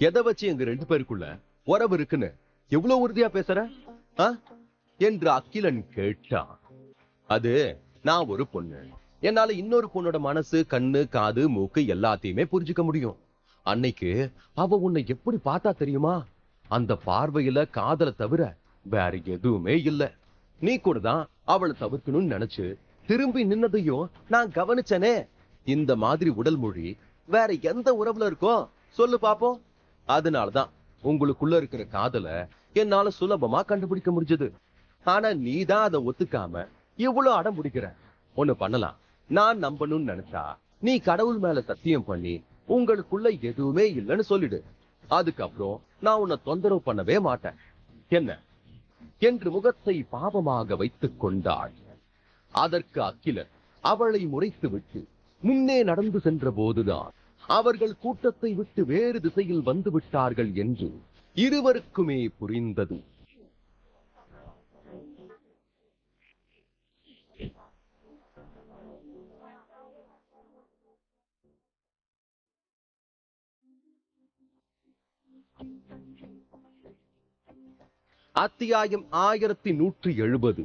எதை வச்சு எங்க 2 பேருக்குள்ள உறவு இருக்குன்னு எவ்வளவு உறுதியா பேசுற என்று அகிலன் கேட்டான். அது நான் ஒரு பொண்ணு, என்னால இன்னொரு பொண்ணோட மனசு, கண்ணு, காது, மூக்கு எல்லாத்தையுமே புரிஞ்சுக்க முடியும். அன்னைக்கு அவ உன்னை எப்படி பார்த்தா தெரியுமா? அந்த பார்வையில காதலை தவிர வேற எதுவுமே இல்ல. நீ கூட தான் அவளை தவிர்க்கணும்னு நினைச்சு திரும்பி நின்னதையும் நான் கவனிச்சனே. இந்த மாதிரி உடல் மொழி வேற எந்த உறவுல இருக்கோ சொல்லு பாப்போம். அதனாலதான் உங்களுக்குள்ள இருக்கிற காதலை என்னால சுலபமா கண்டுபிடிக்க முடிஞ்சது. ஆனா நீதான் அதை ஒத்துக்காம இவ்வளவு அடம் பிடிக்கிற. ஒண்ணு பண்ணலாம், நான் நம்பணும்னு நினைச்சா நீ கடவுள் மேல சத்தியம் பண்ணி உங்களுக்குள்ள எதுவுமே இல்லைன்னு சொல்லிடு. அதுக்கப்புறம் நான் உன்னை தொந்தரவு பண்ணவே மாட்டேன் என்ன என்று முகத்தை பாவமாக வைத்துக் கொண்டாள். அதற்கு அகிலன் அவளை முறைத்து விட்டு முன்னே நடந்து சென்ற போதுதான் அவர்கள் கூட்டத்தை விட்டு வேறு திசையில் வந்து விட்டார்கள் என்று இருவருக்குமே புரிந்தது. அத்தியாயம் 1170.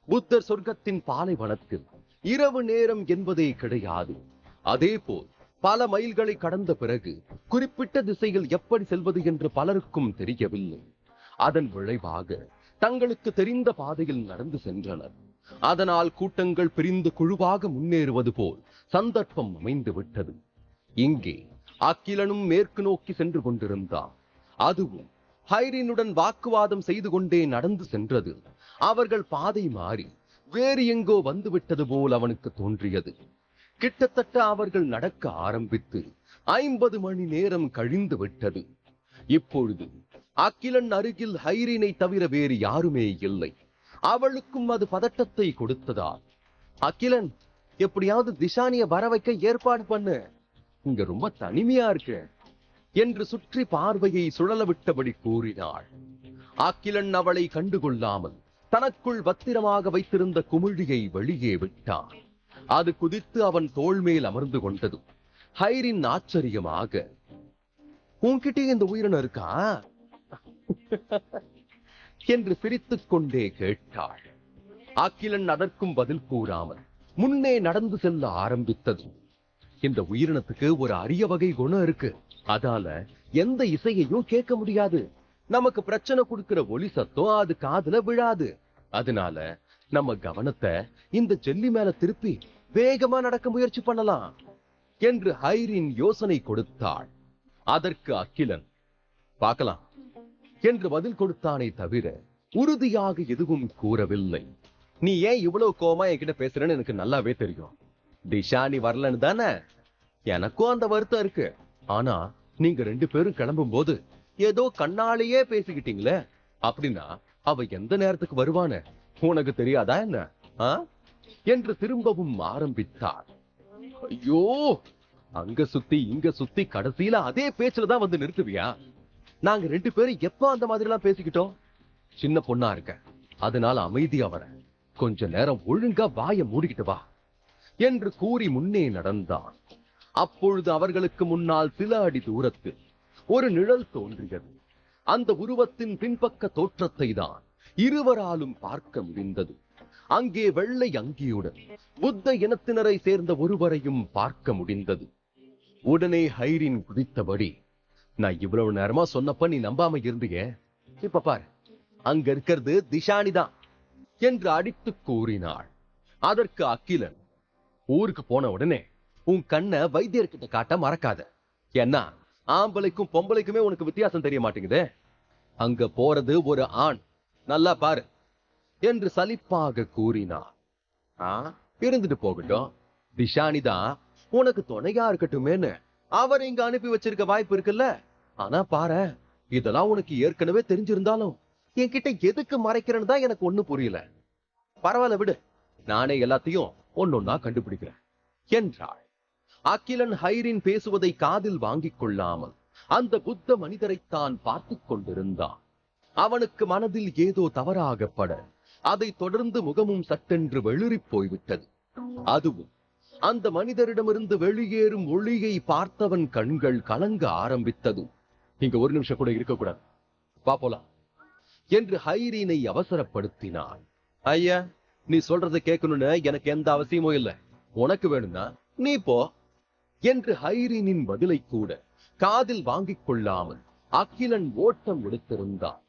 புத்தர் சொர்க்கத்தின் பாலைவனத்தில் இரவு நேரம் என்பதே கிடையாது. அதேபோல் பல மைல்களை கடந்த பிறகு குறிப்பிட்ட திசையில் எப்படி செல்வது என்று பலருக்கும் தெரியவில்லை. அதன் விளைவாக தங்களுக்கு தெரிந்த பாதையில் நடந்து சென்றனர். அதனால் கூட்டங்கள் பிரிந்து குழுவாக முன்னேறுவது போல் சந்தர்ப்பம் அமைந்து விட்டது. இங்கே அகிலனும் மேற்கு நோக்கி சென்று கொண்டிருந்தான். அதுவும் ஹைரினுடன் வாக்குவாதம் செய்து கொண்டே நடந்து சென்றது. அவர்கள் பாதை மாறி வேறு எங்கோ வந்துவிட்டது போல் அவனுக்கு தோன்றியது. கிட்டத்தட்ட அவர்கள் நடக்க ஆரம்பித்து 50 மணி நேரம் கழிந்து விட்டது. இப்பொழுது அகிலன் அருகில் ஹைரினை தவிர வேறு யாருமே இல்லை. அவளுக்கும் அது பதட்டத்தை கொடுத்ததால், அகிலன், எப்படியாவது திஷானிய வர வைக்க ஏற்பாடு பண்ணு, இங்க ரொம்ப தனிமையா இருக்கு என்று சுற்றி பார்வையை சுழல விட்டபடி கூறினாள். அகிலன் அவளை கண்டுகொள்ளாமல் தனக்குள் பத்திரமாக வைத்திருந்த குமிழியை வெளியே விட்டான். அது குதித்து அவன் தோள் மேல் அமர்ந்து கொண்டது. ஹைரின் ஆச்சரியமாக, உன்கிட்ட இந்த உயிரினம் இருக்கா என்று சிரித்துக் கொண்டே கேட்டாள். அகிலன் அதற்கும் பதில் கூறாமல் முன்னே நடந்து செல்ல ஆரம்பித்தது. இந்த உயிரினத்துக்கு ஒரு அரிய வகை குணம் இருக்கு. அதால எந்த இசையையும் கேட்க முடியாது. நமக்கு பிரச்சனை கொடுக்கிற ஒலி சத்தம் அது காதுல விழாது. அதனால நம்ம கவனத்தை இந்த ஜெல்லி மேல திருப்பி வேகமா நடக்க முயற்சி பண்ணலாம் என்று ஹைரின் யோசனை கொடுத்தாள். அதற்கு அகிலன் பார்க்கலாம் என்று பதில் கொடுத்தானே தவிர உறுதியாக எதுவும் கூறவில்லை. நீ ஏன் இவ்வளவு கோமா என்கிட்ட பேசுறேன்னு எனக்கு நல்லாவே தெரியும். திஷானி வரலன்னு தானே? எனக்கும் அந்த வருத்தம் இருக்கு. ஆனா நீங்க 2 பேரும் கிளம்பும் போது ஏதோ கண்ணாலேயே பேசிக்கிட்டீங்களே, அப்படின்னா அவ எந்த நேரத்துக்கு வருவான்னு உனக்கு தெரியாதா என்ன என்று திரும்பவும் ஆரம்பித்தார். ஐயோ, அங்க சுத்தி இங்க சுத்தி கடைசியில அதே பேச்சுலதான் வந்து நிறுத்துவியா? நாங்க 2 பேரும் எப்ப அந்த மாதிரி எல்லாம் பேசிக்கிட்டோம்? சின்ன பொண்ணா இருக்க, அதனால அமைதியா வர, கொஞ்ச நேரம் ஒழுங்கா வாய மூடிக்கிட்டு வா என்று கூறி முன்னே நடந்தான். அப்பொழுது அவர்களுக்கு முன்னால் சில அடி தூரத்தில் ஒரு நிழல் தோன்றியது. அந்த உருவத்தின் பின்பக்க தோற்றத்தை தான் இருவராலும் பார்க்க முடிந்தது. அங்கே வெள்ளை அங்கியுடன் புத்த இனத்தினரை சேர்ந்த ஒருவரையும் பார்க்க முடிந்தது. உடனே ஹைரின் குதித்தபடி, நான் இவ்வளவு நேரமா சொன்னப்ப நீ நம்பாம இருந்தீங்க, இப்ப பாரு, அங்க இருக்கிறது திஷானிதான் என்று அடித்து கூறினாள். அதற்கு அகிலன், ஊருக்கு போன உடனே உன் கண்ணை வைத்தியர்கிட்ட காட்ட மறக்காத. ஏன்னா ஆம்பளைக்கும் பொம்பளைக்குமே உனக்கு வித்தியாசம் தெரிய மாட்டேங்குதே. அங்க போறது ஒரு ஆண், நல்லா பாரு என்று சலிப்பாக கூறினார். இருந்துட்டு போகட்டும், திஷானிதான் உனக்கு துணையா இருக்கட்டுமேன்னு அவர் இங்க அனுப்பி வச்சிருக்க வாய்ப்பு இருக்குல்ல. ஆனா பாரு, இதெல்லாம் உனக்கு ஏற்கனவே தெரிஞ்சிருந்தாலும் என்கிட்ட எதுக்கு மறைக்கிறேன்னு தான் எனக்கு ஒண்ணு புரியல. பரவாயில்ல விடு, நானே எல்லாத்தையும் ஒன்னொன்னா கண்டுபிடிக்கிறேன் என்றாள். அகிலன் ஹைரின் பேசுவதை காதில் வாங்கிக் கொள்ளாமல் அந்த புத்த மனிதரைத்தான் பார்த்து கொண்டிருந்தான். அவனுக்கு மனதில் ஏதோ தவறாகப்பட அதை தொடர்ந்து முகமும் சட்டென்று வெளிரி போய்விட்டது. அதுவும் அந்த மனிதரிடமிருந்து வெளியேறும் ஒளியை பார்த்தவன் கண்கள் கலங்க ஆரம்பித்ததும், இங்க ஒரு நிமிஷம் கூட இருக்கக்கூடாது, பாப்போலாம் என்று ஹைரீனை அவசரப்படுத்தினான். ஐயா, நீ சொல்றதை கேட்கணும்னு எனக்கு எந்த அவசியமும் இல்லை, உனக்கு வேணும்னா நீ போ என்று ஹைரீனின் பதிலை கூட காதில் வாங்கிக் கொள்ளாமல் அகிலன் ஓட்டம் எடுத்திருந்தான்.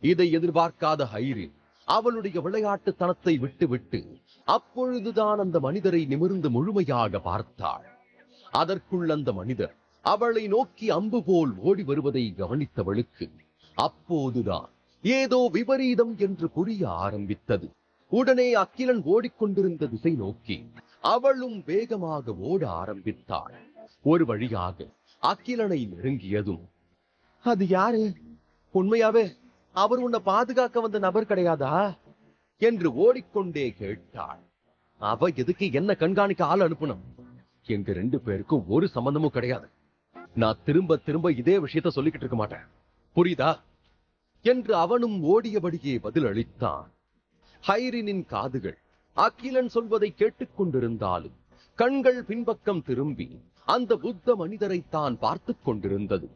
இதை எதிர்பார்க்காத ஹைரீன் அவளுடைய விளையாட்டுத்தனத்தை விட்டுவிட்டு அப்பொழுதுதான் அந்த மனிதரை நிமிர்ந்து முழுமையாக பார்த்தாள். அதற்குள் அந்த மனிதர் அவளை நோக்கி அம்பு போல் ஓடி வருவதை கவனித்தவளுக்கு அப்போதுதான் ஏதோ விபரீதம் என்று புரிய ஆரம்பித்தது. உடனே அகிலன் ஓடிக்கொண்டிருந்த திசை நோக்கி அவளும் வேகமாக ஓட ஆரம்பித்தாள். ஒரு வழியாக அகிலனை நெருங்கியதும், அது யாரு? உண்மையாவே அவர் உன்னை பாதுகாக்க வந்த நபர் கிடையாதா என்று ஓடிக்கொண்டே கேட்டாள். அவ எதுக்கு என்ன கண்காணிக்க ஆள் அனுப்பணும்? எங்க ரெண்டு பேருக்கும் ஒரு சம்பந்தமும் கிடையாது. நான் திரும்ப திரும்ப இதே விஷயத்த சொல்லிக்கிட்டு இருக்க மாட்டேன், புரியுதா என்று அவனும் ஓடியபடியே பதில் அளித்தான். ஹைரினின் காதுகள் அகிலன் சொல்வதை கேட்டுக் கொண்டிருந்தாலும் கண்கள் பின்பக்கம் திரும்பி அந்த புத்த மனிதரை தான் பார்த்து கொண்டிருந்தது.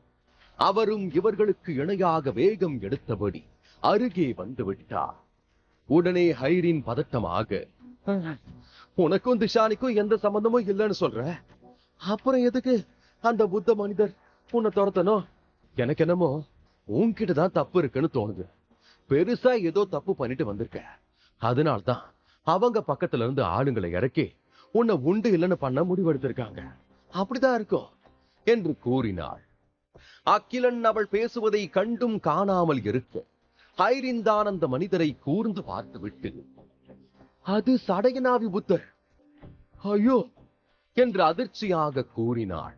அவரும் இவர்களுக்கு இணையாக வேகம் எடுத்தபடி அருகே வந்து விட்டார். உடனே ஹைரின் பதட்டமாக, உனக்கும் திஷானிக்கும் எந்த சம்பந்தமும் இல்லைன்னு சொல்ற, அப்புறம் எதுக்கு அந்த புத்த மனிதர் உன்னை துரத்தணும்? எனக்கு என்னமோ உன்கிட்டதான் தப்பு இருக்குன்னு தோணுது. பெருசா ஏதோ தப்பு பண்ணிட்டு வந்திருக்க, அதனால்தான் அவங்க பக்கத்துல இருந்து ஆளுங்களை இறக்கி உன்னை உண்டு இல்லைன்னு பண்ண முடிவெடுத்திருக்காங்க. அப்படிதான் இருக்கும் என்று கூறினாள். அகிலன் அவள் பேசுவதை கண்டும் காணாமல் இருக்க ஹைரின் தான் அந்த மனிதரை கூர்ந்து பார்த்து விட்டு, அது சடையனாவி புத்தர், ஐயோ என்று அதிர்ச்சியாக கூறினாள்.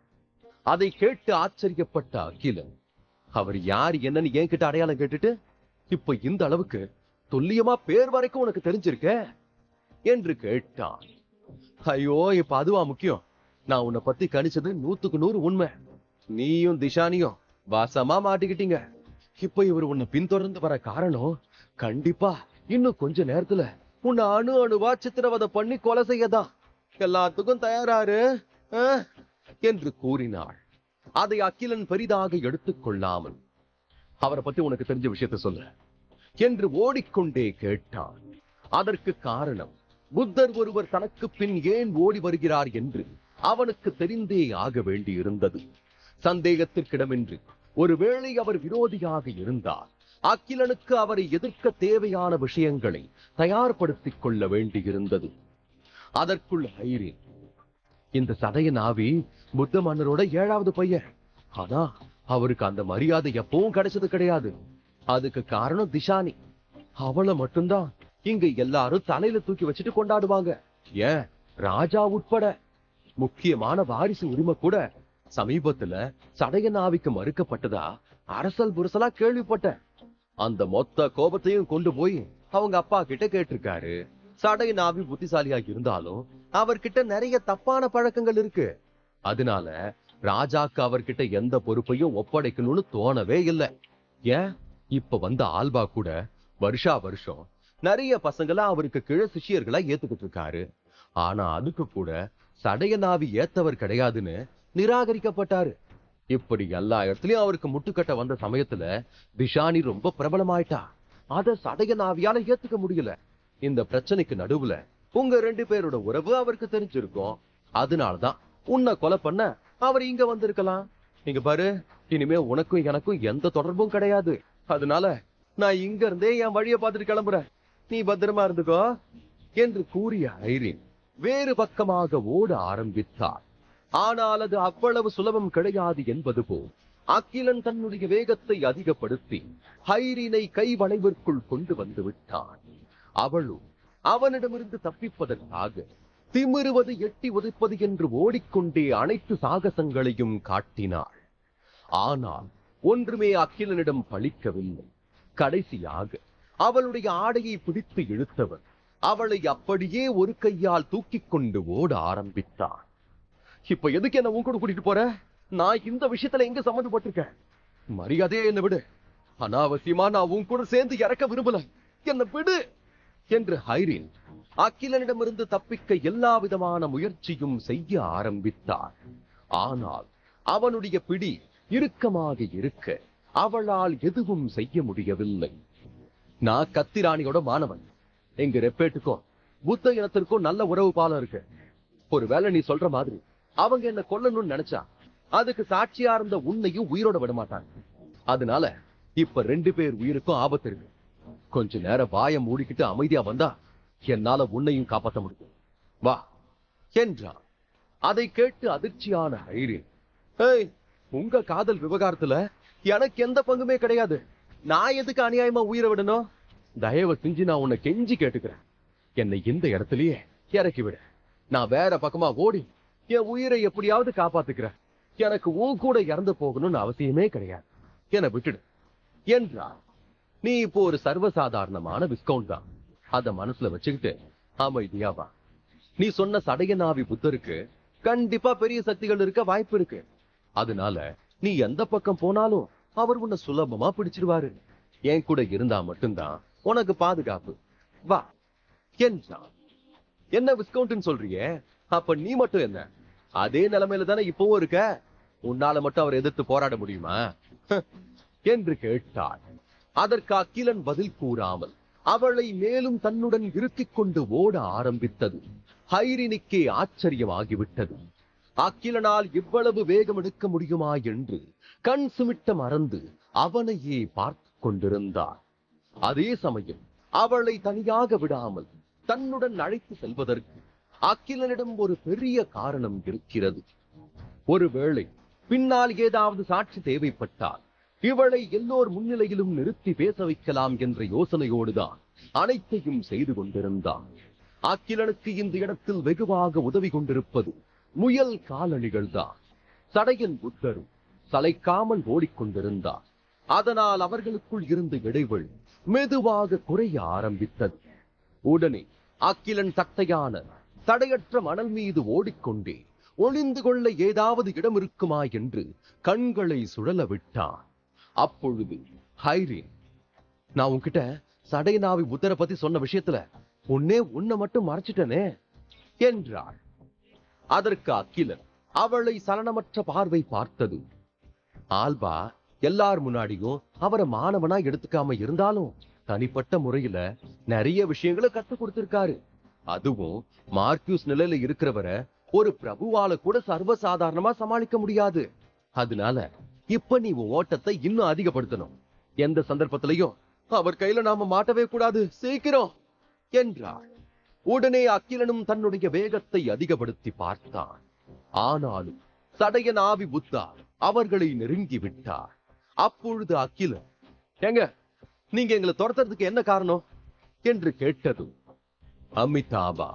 அதை கேட்டு ஆச்சரியப்பட்ட அகிலன், அவர் யார் என்னன்னு என்கிட்ட அடையாளம் கேட்டுட்டு இப்ப இந்த அளவுக்கு துல்லியமா பேர் வரைக்கும் உனக்கு தெரிஞ்சிருக்க என்று கேட்டான். ஐயோ, இப்ப அதுவா முக்கியம்? நான் உன்னை பத்தி கணிச்சது 100க்கு 100 உண்மை. நீயும் திஷானியும் வாசமா மாட்டிக்கிட்டீங்க. இப்ப இவர் உன்னை பின்தொடர்ந்து வர காரணம் கண்டிப்பா இன்னும் கொஞ்ச நேரத்துல உன்னை அணு அணுவா சித்திரவதை பண்ணி கொலை செய்யதான். எல்லாத்துக்கும் தயாராரு என்று கூறினாள். அதை அகிலன் பெரிதாக எடுத்துக் கொள்ளாமல், அவரை பத்தி உனக்கு தெரிஞ்ச விஷயத்த சொல்ல என்று ஓடிக்கொண்டே கேட்டான். அதற்கு காரணம், புத்தர் ஒருவர் தனக்கு பின் ஏன் ஓடி வருகிறார் என்று அவனுக்கு தெரிந்தே ஆக வேண்டி இருந்தது. சந்தேகத்திற்கிடமின்றி ஒருவேளை அவர் விரோதியாக இருந்தார், அகிலனுக்கு அவரை எதிர்க்க தேவையான விஷயங்களை தயார்படுத்திக் கொள்ள வேண்டியிருந்தது. அதற்குள் ஹைரீன், இந்த சடையன் ஆவி புத்த மன்னரோட 7வது பையன். ஆனா அவருக்கு அந்த மரியாதை எப்பவும் கிடைச்சது கிடையாது. அதுக்கு காரணம் திஷானி. அவளை மட்டும்தான் இங்க எல்லாரும் தலையில தூக்கி வச்சுட்டு கொண்டாடுவாங்க. ஏன் ராஜா உட்பட. முக்கியமான வாரிசு உரிமை கூட சமீபத்துல சடையன் ஆவிக்கு மறுக்கப்பட்டதா அரசல் புரசலா கேள்விப்பட்டேன். அந்த மொத்த கோபத்தையும் கொண்டு போய் அவங்க அப்பா கிட்ட கேட்டிருக்காரு. சடையன் ஆவி புத்திசாலியா இருந்தாலும் அவர்கிட்ட நிறைய தப்பான பழக்கங்கள் இருக்கு. அதனால ராஜாக்கு அவர்கிட்ட எந்த பொறுப்பையும் ஒப்படைக்கணும்னு தோணவே இல்லை. ஏன் இப்ப வந்த ஆல்பா கூட வருஷா வருஷம் நிறைய பசங்களை அவருக்கு கீழே சிஷியர்களா ஏத்துக்கிட்டு இருக்காரு. ஆனா அதுக்கு கூட சடையனாவி ஏத்தவர் கிடையாதுன்னு நிராகரிக்கப்பட்டாரு. இப்படி எல்லா இடத்துலயும் அவருக்கு முட்டுக்கட்ட வந்த சமயத்துல திஷானி ரொம்ப பிரபலமாயிட்டா. அத சடையனாவியால ஏத்துக்க முடியல. இந்த பிரச்சனைக்கு நடுவுல உங்க 2 பேரோட உறவு அவருக்கு தெரிஞ்சிருக்கும். அதனாலதான் உன்னை கொலை பண்ண அவர் இங்க வந்திருக்கலாம். இங்க பாரு, இனிமே உனக்கும் எனக்கும் எந்த தொடர்பும் கிடையாது. அதனால நான் இங்க இருந்தே என் வழியை பார்த்துட்டு கிளம்புறேன், நீ பத்திரமா இருந்துக்கோ என்று கூறிய ஹைரீன் வேறு பக்கமாக ஓட ஆரம்பித்தார். ஆனால் அது அவ்வளவு சுலபம் கிடையாது என்பது போல் அகிலன் தன்னுடைய வேகத்தை அதிகப்படுத்தி ஹைரினை கை வளைவிற்குள் கொண்டு வந்து விட்டான். அவளும் அவனிடமிருந்து தப்பிப்பதற்காக திமிருவது எட்டி உதைப்பது என்று ஓடிக்கொண்டே அனைத்து சாகசங்களையும் காட்டினாள். ஆனால் ஒன்றுமே அகிலனிடம் பலிக்கவில்லை. கடைசியாக அவளுடைய ஆடையை பிடித்து இழுத்தவர் அவளை அப்படியே ஒரு கையால் தூக்கிக் கொண்டு ஓட ஆரம்பித்தான். இப்ப எதுக்கு என்ன உன் கூட கூட்டிட்டு போற? நான் இந்த விஷயத்துல எங்க சம்மந்தப்பட்டிருக்கேன்? மரியாதையே என்ன விடு. அனாவசியமா நான் உன் கூட சேர்ந்து இறக்க விரும்பல, என்ன விடு என்று ஹைரின் அகிலனிடமிருந்து தப்பிக்க எல்லா விதமான முயற்சியும் செய்ய ஆரம்பித்தார். ஆனால் அவனுடைய பிடி இறுக்கமாக இருக்க அவளால் எதுவும் செய்ய முடியவில்லை. நான் கத்திராணியோட மாணவன். எங்க ரெப்பேட்டுக்கும் புத்த இனத்திற்கும் நல்ல உறவு பாலம் இருக்கு. ஒருவேளை நீ சொல்ற மாதிரி அவங்க என்ன கொல்லணும்னு நினைச்சா அதுக்கு சாட்சியா இருந்த உன்னையும் உயிரோட விட மாட்டாங்க. அதனால இப்ப 2 பேர் உயிருக்கும் ஆபத்து இருக்கு. கொஞ்ச நேரம் வாயை மூடிக்கிட்டு அமைதியா வந்தா என்னால உன்னையும் காப்பாற்ற முடியும். வா என்றான். அதை கேட்டு அதிர்ச்சியான ஹைரின், ஏய், உங்க காதல் விவகாரத்துல எனக்கு எந்த பங்குமே கிடையாது. நான் எதுக்கு அநியாயமா உயிரை விடணும்? தயவு செஞ்சு நான் உன்னை கெஞ்சி கேட்டுக்கிறேன், என்னை இந்த இடத்துலயே இறக்கி விட. நான் வேற பக்கமா ஓடி என் உயிரை எப்படியாவது காப்பாத்துக்கிறேன். எனக்கு உன் கூட இறந்து போகணும்னு அவசியமே கிடையாது. என்னை விட்டுடு என்றார். நீ இப்போ ஒரு சர்வசாதாரணமான விஸ்கவுண்ட் தான். அத மனசுல வச்சுக்கிட்டு அமைதியா வா. நீ சொன்ன சடையநாவி புத்தருக்கு கண்டிப்பா பெரிய சக்திகள் இருக்க வாய்ப்பு இருக்கு. அதனால நீ எந்த பக்கம் போனாலும் அவர் உன்னை சுலபமா பிடிச்சிருவாரு. என் கூட இருந்தா மட்டும்தான் உனக்கு பாதுகாப்பு. வா என்றான். என்ன விஸ்கவுண்ட் சொல்றியே? அப்ப நீ மட்டும் என்ன அதே நிலைமையில தானே இப்பவும் இருக்க? உன்னால மட்டும் அவர் எதிர்த்து போராட முடியுமா என்று கேட்டாள். அதற்கு அகிலன் பதில் கூறாமல் அவளை மேலும் தன்னுடன் இறுக்கிக் கொண்டு ஓட ஆரம்பித்தது. ஹைரினுக்கே ஆச்சரியமாகிவிட்டது. அகிலனால் இவ்வளவு வேகம் எடுக்க முடியுமா என்று கண் சுமிட்ட மறந்து அவனையே பார்த்து கொண்டிருந்தார். அதே சமயம் அவளை தனியாக விடாமல் தன்னுடன் அழைத்து செல்வதற்கு அகிலனிடம் ஒரு பெரிய காரணம் இருக்கிறது. ஒருவேளை பின்னால் ஏதாவது சாட்சி தேவைப்பட்டால் இவளை எல்லோர் முன்னிலையிலும் நிறுத்தி பேச வைக்கலாம் என்ற யோசனையோடுதான் அனைத்தையும் செய்து கொண்டிருந்தான். அகிலனுக்கு இந்த இடத்தில் வெகுவாக உதவி கொண்டிருப்பது முயல் காலணிகள் தான். சடையன் புத்தரும் சளைக்காமல் ஓடிக்கொண்டிருந்தார். அதனால் அவர்களுக்குள் இருந்த இடைவெளி மெதுவாக குறைய ஆரம்பித்தது. உடனே அகிலன் தட்டையான தடையற்ற மணல் மீது ஓடிக்கொண்டே ஒளிந்து கொள்ள ஏதாவது இடம் இருக்குமா என்று கண்களை சுழல விட்டான். அப்பொழுது ஹைரின், நான் உன்கிட்ட சடையநாவி புத்தரை பத்தி சொன்ன விஷயத்துல உன்னை மட்டும் மறைச்சிட்டனே என்றாள். அதற்கு அகிலன் அவளை சலனமற்ற பார்வை பார்த்தது. ஆல்பா எல்லார் முன்னாடியும் அவரை மாணவனா எடுத்துக்காம இருந்தாலும் தனிப்பட்ட முறையில நிறைய விஷயங்களை கத்துக் கொடுத்திருக்காரு. அதுவும் மார்க்யூஸ் நிலையில இருக்கிறவரை ஒரு பிரபுவால கூட சர்வசாதாரணமா சமாளிக்க முடியாது. அதனால இப்ப நீ ஓட்டத்தை இன்னும் அதிகப்படுத்தணும். எந்த சந்தர்ப்பத்திலையும் அவர் கையில நாம மாட்டவே கூடாது, சீக்கிரம் என்றாள். உடனே அகிலனும் தன்னுடைய வேகத்தை அதிகப்படுத்தி பார்த்தான். ஆனாலும் சடையநாவி புத்தா அவர்களை நெருங்கி விட்டார். அப்பொழுது அகிலன், ஏங்க, நீங்க எங்களை துரத்துறதுக்கு என்ன காரணம் என்று கேட்டதும் அமிதாபா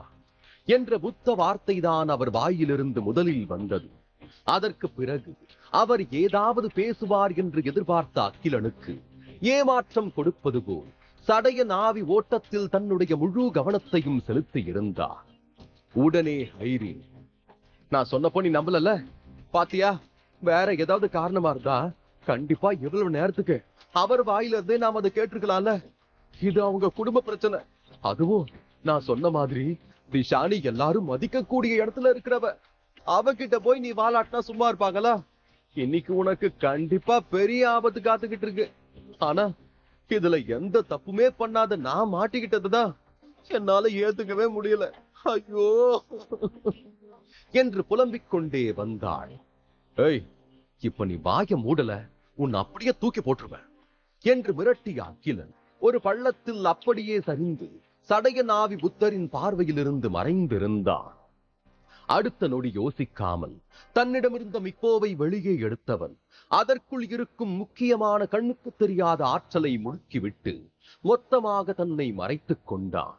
என்ற புத்த வார்த்தை தான் அவர் வாயிலிருந்து முதலில் வந்தது. அதற்கு பிறகு அவர் ஏதாவது பேசுவார் என்று எதிர்பார்த்த அகிலனுக்கு ஏமாற்றம் கொடுப்பது போல் சடையநாவி ஓட்டத்தில் தன்னுடைய முழு கவனத்தையும் செலுத்தி இருந்தார். உடனே ஹைரின், நான் சொன்னப்போ நீ நம்பலல்ல, பாத்தியா? வேற ஏதாவது காரணமா இருந்தா கண்டிப்பா எவ்வளவு நேரத்துக்கு அவர் வாயில இருந்தே நாம் அதை கேட்டிருக்கலாம்ல. இது அவங்க குடும்ப பிரச்சனை. அதுவும் நான் சொன்ன மாதிரி திஷானி எல்லாரும் மதிக்கக்கூடிய இடத்துல இருக்கிறவ. அவகிட்ட போய் நீ வாலாட்டினா சும்மா இருப்பாங்களா? இன்னைக்கு உனக்கு கண்டிப்பா பெரிய ஆபத்து காத்துக்கிட்டு இருக்கு. ஆனா இதுல எந்த தப்புமே பண்ணாத நான் மாட்டிக்கிட்டதுதான் என்னால ஏத்துக்கவே முடியல. ஐயோ என்று புலம்பிக் கொண்டே வந்தாள். ஏய், இப்ப நீ வாய மூடல, உன் அப்படியே தூக்கி போட்டுருவேன் என்று மிரட்டிய அகிலன் ஒரு பள்ளத்தில் அப்படியே சரிந்து சடையநாவி புத்தரின் பார்வையிலிருந்து மறைந்திருந்தான். அடுத்த நொடி யோசிக்காமல் தன்னிடமிருந்த மிப்போவை வெளியே எடுத்தவன் அதற்குள் இருக்கும் முக்கியமான கண்ணுக்கு தெரியாத ஆற்றலை முடுக்கிவிட்டு மொத்தமாக தன்னை மறைத்துக் கொண்டான்.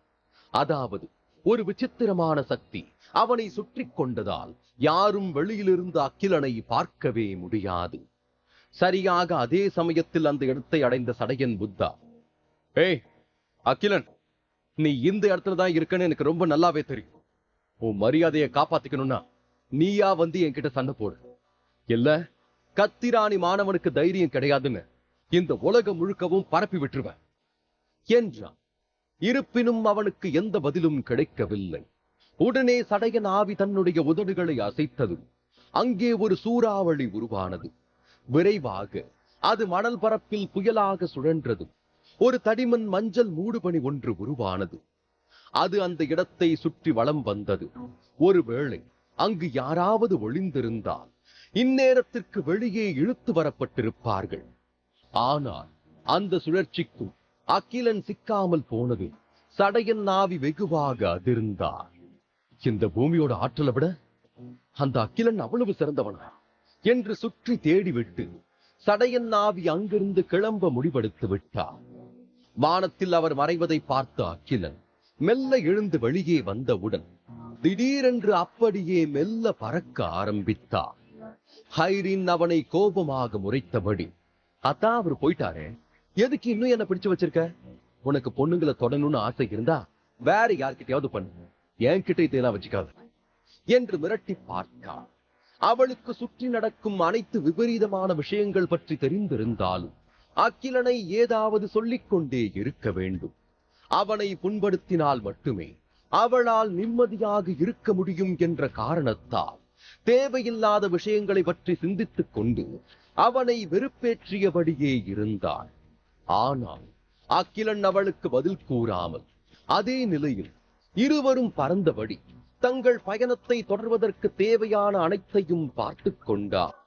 அதாவது ஒரு விசித்திரமான சக்தி அவனை சுற்றி கொண்டதால் யாரும் வெளியிலிருந்து அகிலனை பார்க்கவே முடியாது. சரியாக அதே சமயத்தில் அந்த இடத்தை அடைந்த சடையன் புத்தா, ஏய் அகிலன், நீ இந்த இடத்துல தான் இருக்கன்னு எனக்கு ரொம்ப நல்லாவே தெரியும். உன் மரியாதையை காப்பாத்திக்கணும்னா நீயா வந்து என்கிட்ட சண்டை போடு. இல்ல கத்திராணி மாணவனுக்கு தைரியம் கிடையாதுன்னு இந்த உலகம் முழுக்கவும் பரப்பி விட்டுருவேன் என்றான். இருப்பினும் அவனுக்கு எந்த பதிலும் கிடைக்கவில்லை. உடனே சடையன் ஆவி தன்னுடைய உதடுகளை அசைத்ததும் அங்கே ஒரு சூறாவளி உருவானது. விரைவாக அது மணல் பரப்பில் புயலாக சுழன்றது. ஒரு தடிமன் மஞ்சள் மூடுபனி ஒன்று உருவானது. அது அந்த இடத்தை சுற்றி வலம் வந்தது. ஒருவேளை அங்கு யாராவது ஒளிந்திருந்தால் இந்நேரத்திற்கு வெளியே இழுத்து வரப்பட்டிருப்பார்கள். ஆனால் அந்த சுழற்சிக்கும் அகிலன் சிக்காமல் போனது சடையன் ஆவி வெகுவாக அதிர்ந்தார். இந்த பூமியோட ஆற்றலை விட அந்த அகிலன் அவ்வளவு சிறந்தவனா என்று சுற்றி தேடிவிட்டு சடையன் ஆவி அங்கிருந்து கிளம்ப முடிவெடுத்து விட்டார். வானத்தில் அவர் மறைவதை பார்த்த அகிலன் மெல்ல எழுந்து வெளியே வந்தவுடன் திடீரென்று அப்படியே மெல்ல பறக்க ஆரம்பித்தார். ஹைரின் அவனை கோபமாக முறைத்தபடி, அதான் அவர் போயிட்டாரே, எதுக்கு இன்னும் என்ன பிடிச்சு வச்சிருக்க? உனக்கு பொண்ணுங்களை தொடணும்னு ஆசை இருந்தா வேற யார்கிட்டயாவது பண்ணு, என்கிட்ட இதெல்லாம் வச்சுக்காத என்று மிரட்டி பார்த்தார். அவளுக்கு சுற்றி நடக்கும் அனைத்து விபரீதமான விஷயங்கள் பற்றி தெரிந்திருந்தாலும் அகிலனை ஏதாவது சொல்லிக் கொண்டே இருக்க வேண்டும். அவனை புண்படுத்தினால் மட்டுமே அவளால் நிம்மதியாக இருக்க முடியும் என்ற காரணத்தால் தேவையில்லாத விஷயங்களை பற்றி சிந்தித்துக் கொண்டு அவனை வெறுப்பேற்றியபடியே இருந்தாள். ஆனால் அகிலன் அவளுக்கு பதில் கூறாமல் அதே நிலையில் இருவரும் பறந்தபடி தங்கள் பயணத்தை தொடர்வதற்கு தேவையான அனைத்தையும் பார்த்துக் கொண்டார்.